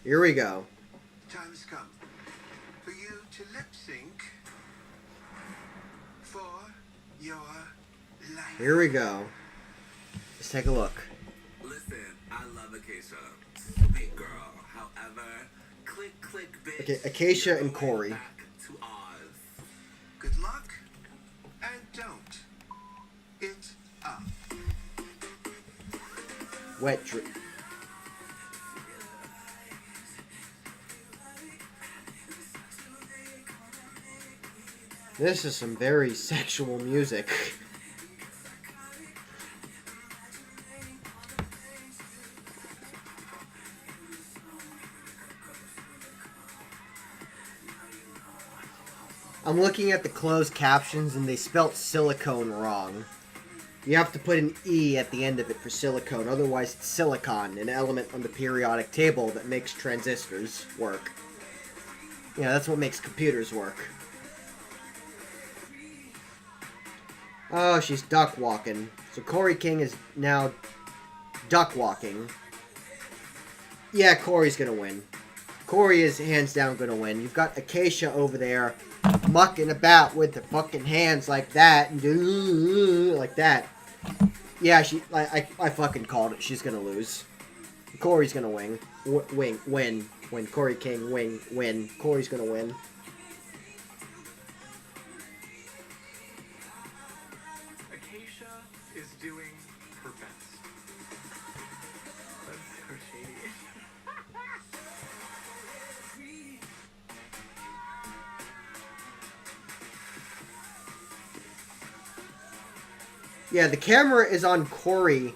here we go. The time has come for you to lip sync for your life. Here we go. Let's take a look. Listen, I love Acacia. Sweet girl. However, click, bitch. Okay, Acacia and Corey. Back to Oz. Good luck and don't it up. Wet drip. This is some very sexual music. I'm looking at the closed captions and they spelt silicone wrong. You have to put an E at the end of it for silicone, otherwise it's silicon, an element on the periodic table that makes transistors work. Yeah, that's what makes computers work. Oh, she's duck walking. So Corey King is now duck walking. Yeah, Corey's gonna win. Corey is hands down gonna win. You've got Acacia over there mucking about with the fucking hands like that and like that. Yeah, I fucking called it. She's gonna lose. Corey's gonna win. Win. Corey King win. Corey's gonna win. Acacia is doing her best. That's so shady. Yeah, the camera is on Corey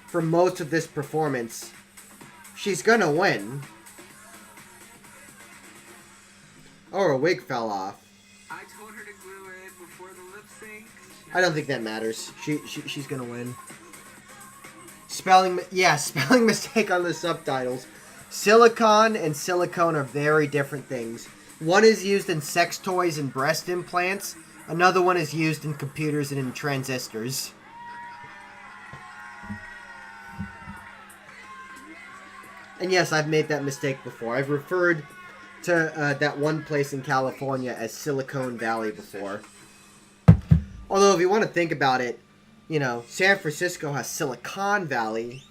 for most of this performance. She's gonna win. Oh, her wig fell off. I told her to glue it before the lip sync. I don't think that matters. She's gonna win. Spelling mistake on the subtitles. Silicon and silicone are very different things. One is used in sex toys and breast implants. Another one is used in computers and in transistors. And yes, I've made that mistake before. I've referred to that one place in California as Silicon Valley before. Although, if you want to think about it, you know, San Francisco has Silicon Valley.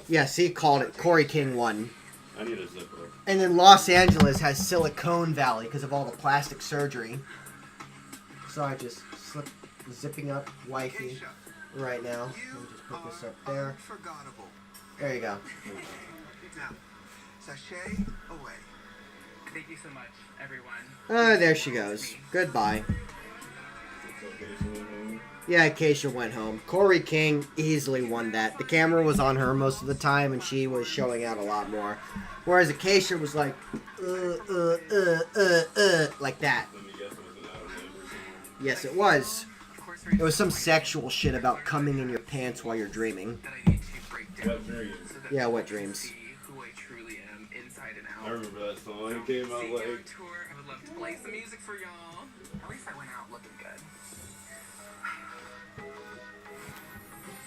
Yes, he called it. Corey King won. I need a zipper. And then Los Angeles has Silicon Valley because of all the plastic surgery. So I just slipped zipping up wifey right now. Let me just put this up there. There you go. Now, sashay away. Thank you so much, everyone. There she goes. Goodbye. Yeah, Acacia went home. Corey King easily won that. The camera was on her most of the time, and she was showing out a lot more. Whereas Acacia was like, like that. Yes, it was. It was some sexual shit about coming in your pants while you're dreaming. What dreams? Yeah, what dreams? Who I truly am inside and out. I remember that song. It came out like... Tour. I would love to play some music for y'all. At least I went out looking good.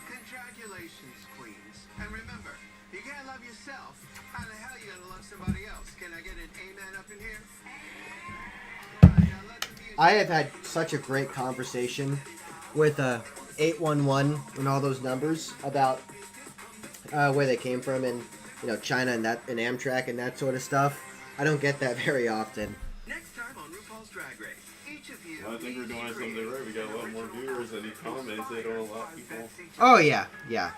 Congratulations, queens. And remember, you gotta love yourself. How the hell you gonna love somebody else? Can I get an amen up in here? I have had such a great conversation with 811 and all those numbers about where they came from and, you know, China and Amtrak and that sort of stuff. I don't get that very often. Next time on RuPaul's Drag Race, each of you. Well, I think we're doing something right. We got a lot more viewers and he commented on a lot of people. Oh, yeah, yeah.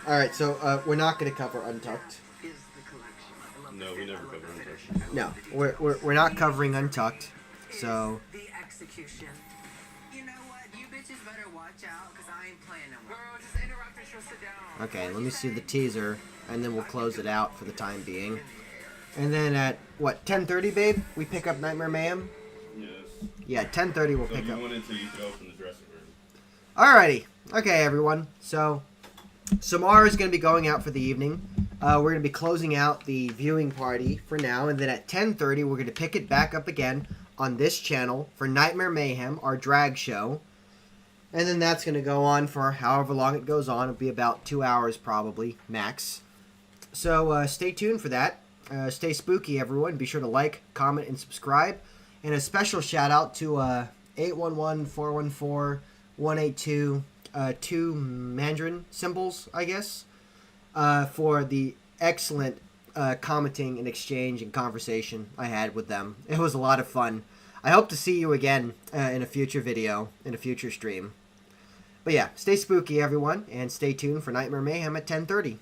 Alright, so we're not going to cover Untucked. No, we never cover Untucked. No, we're not covering Untucked. So... The execution. You know what? You bitches better watch out, because I ain't playing no more. Girl, just interrupt and she'll sit down. Okay, let me see the teaser, and then we'll close it out for the time being. And then at, what, 10:30, babe? We pick up Nightmare Mayhem? Yes. Yeah, 10:30 we'll so pick you up. went into you go from the dressing room. Alrighty. Okay, everyone. So, Samara is going to be going out for the evening. We're going to be closing out the viewing party for now, and then at 10:30 we're going to pick it back up again on this channel for Nightmare Mayhem, our drag show. And then that's going to go on for however long it goes on. It'll be about 2 hours probably, max. So stay tuned for that. Stay spooky, everyone. Be sure to like, comment, and subscribe. And a special shout out to 811-414-182, 2 Mandarin symbols, I guess, for the excellent commenting and exchange and conversation I had with them. It was a lot of fun. I hope to see you again in a future video, in a future stream. But yeah, stay spooky, everyone, and stay tuned for Nightmare Mayhem at 10:30.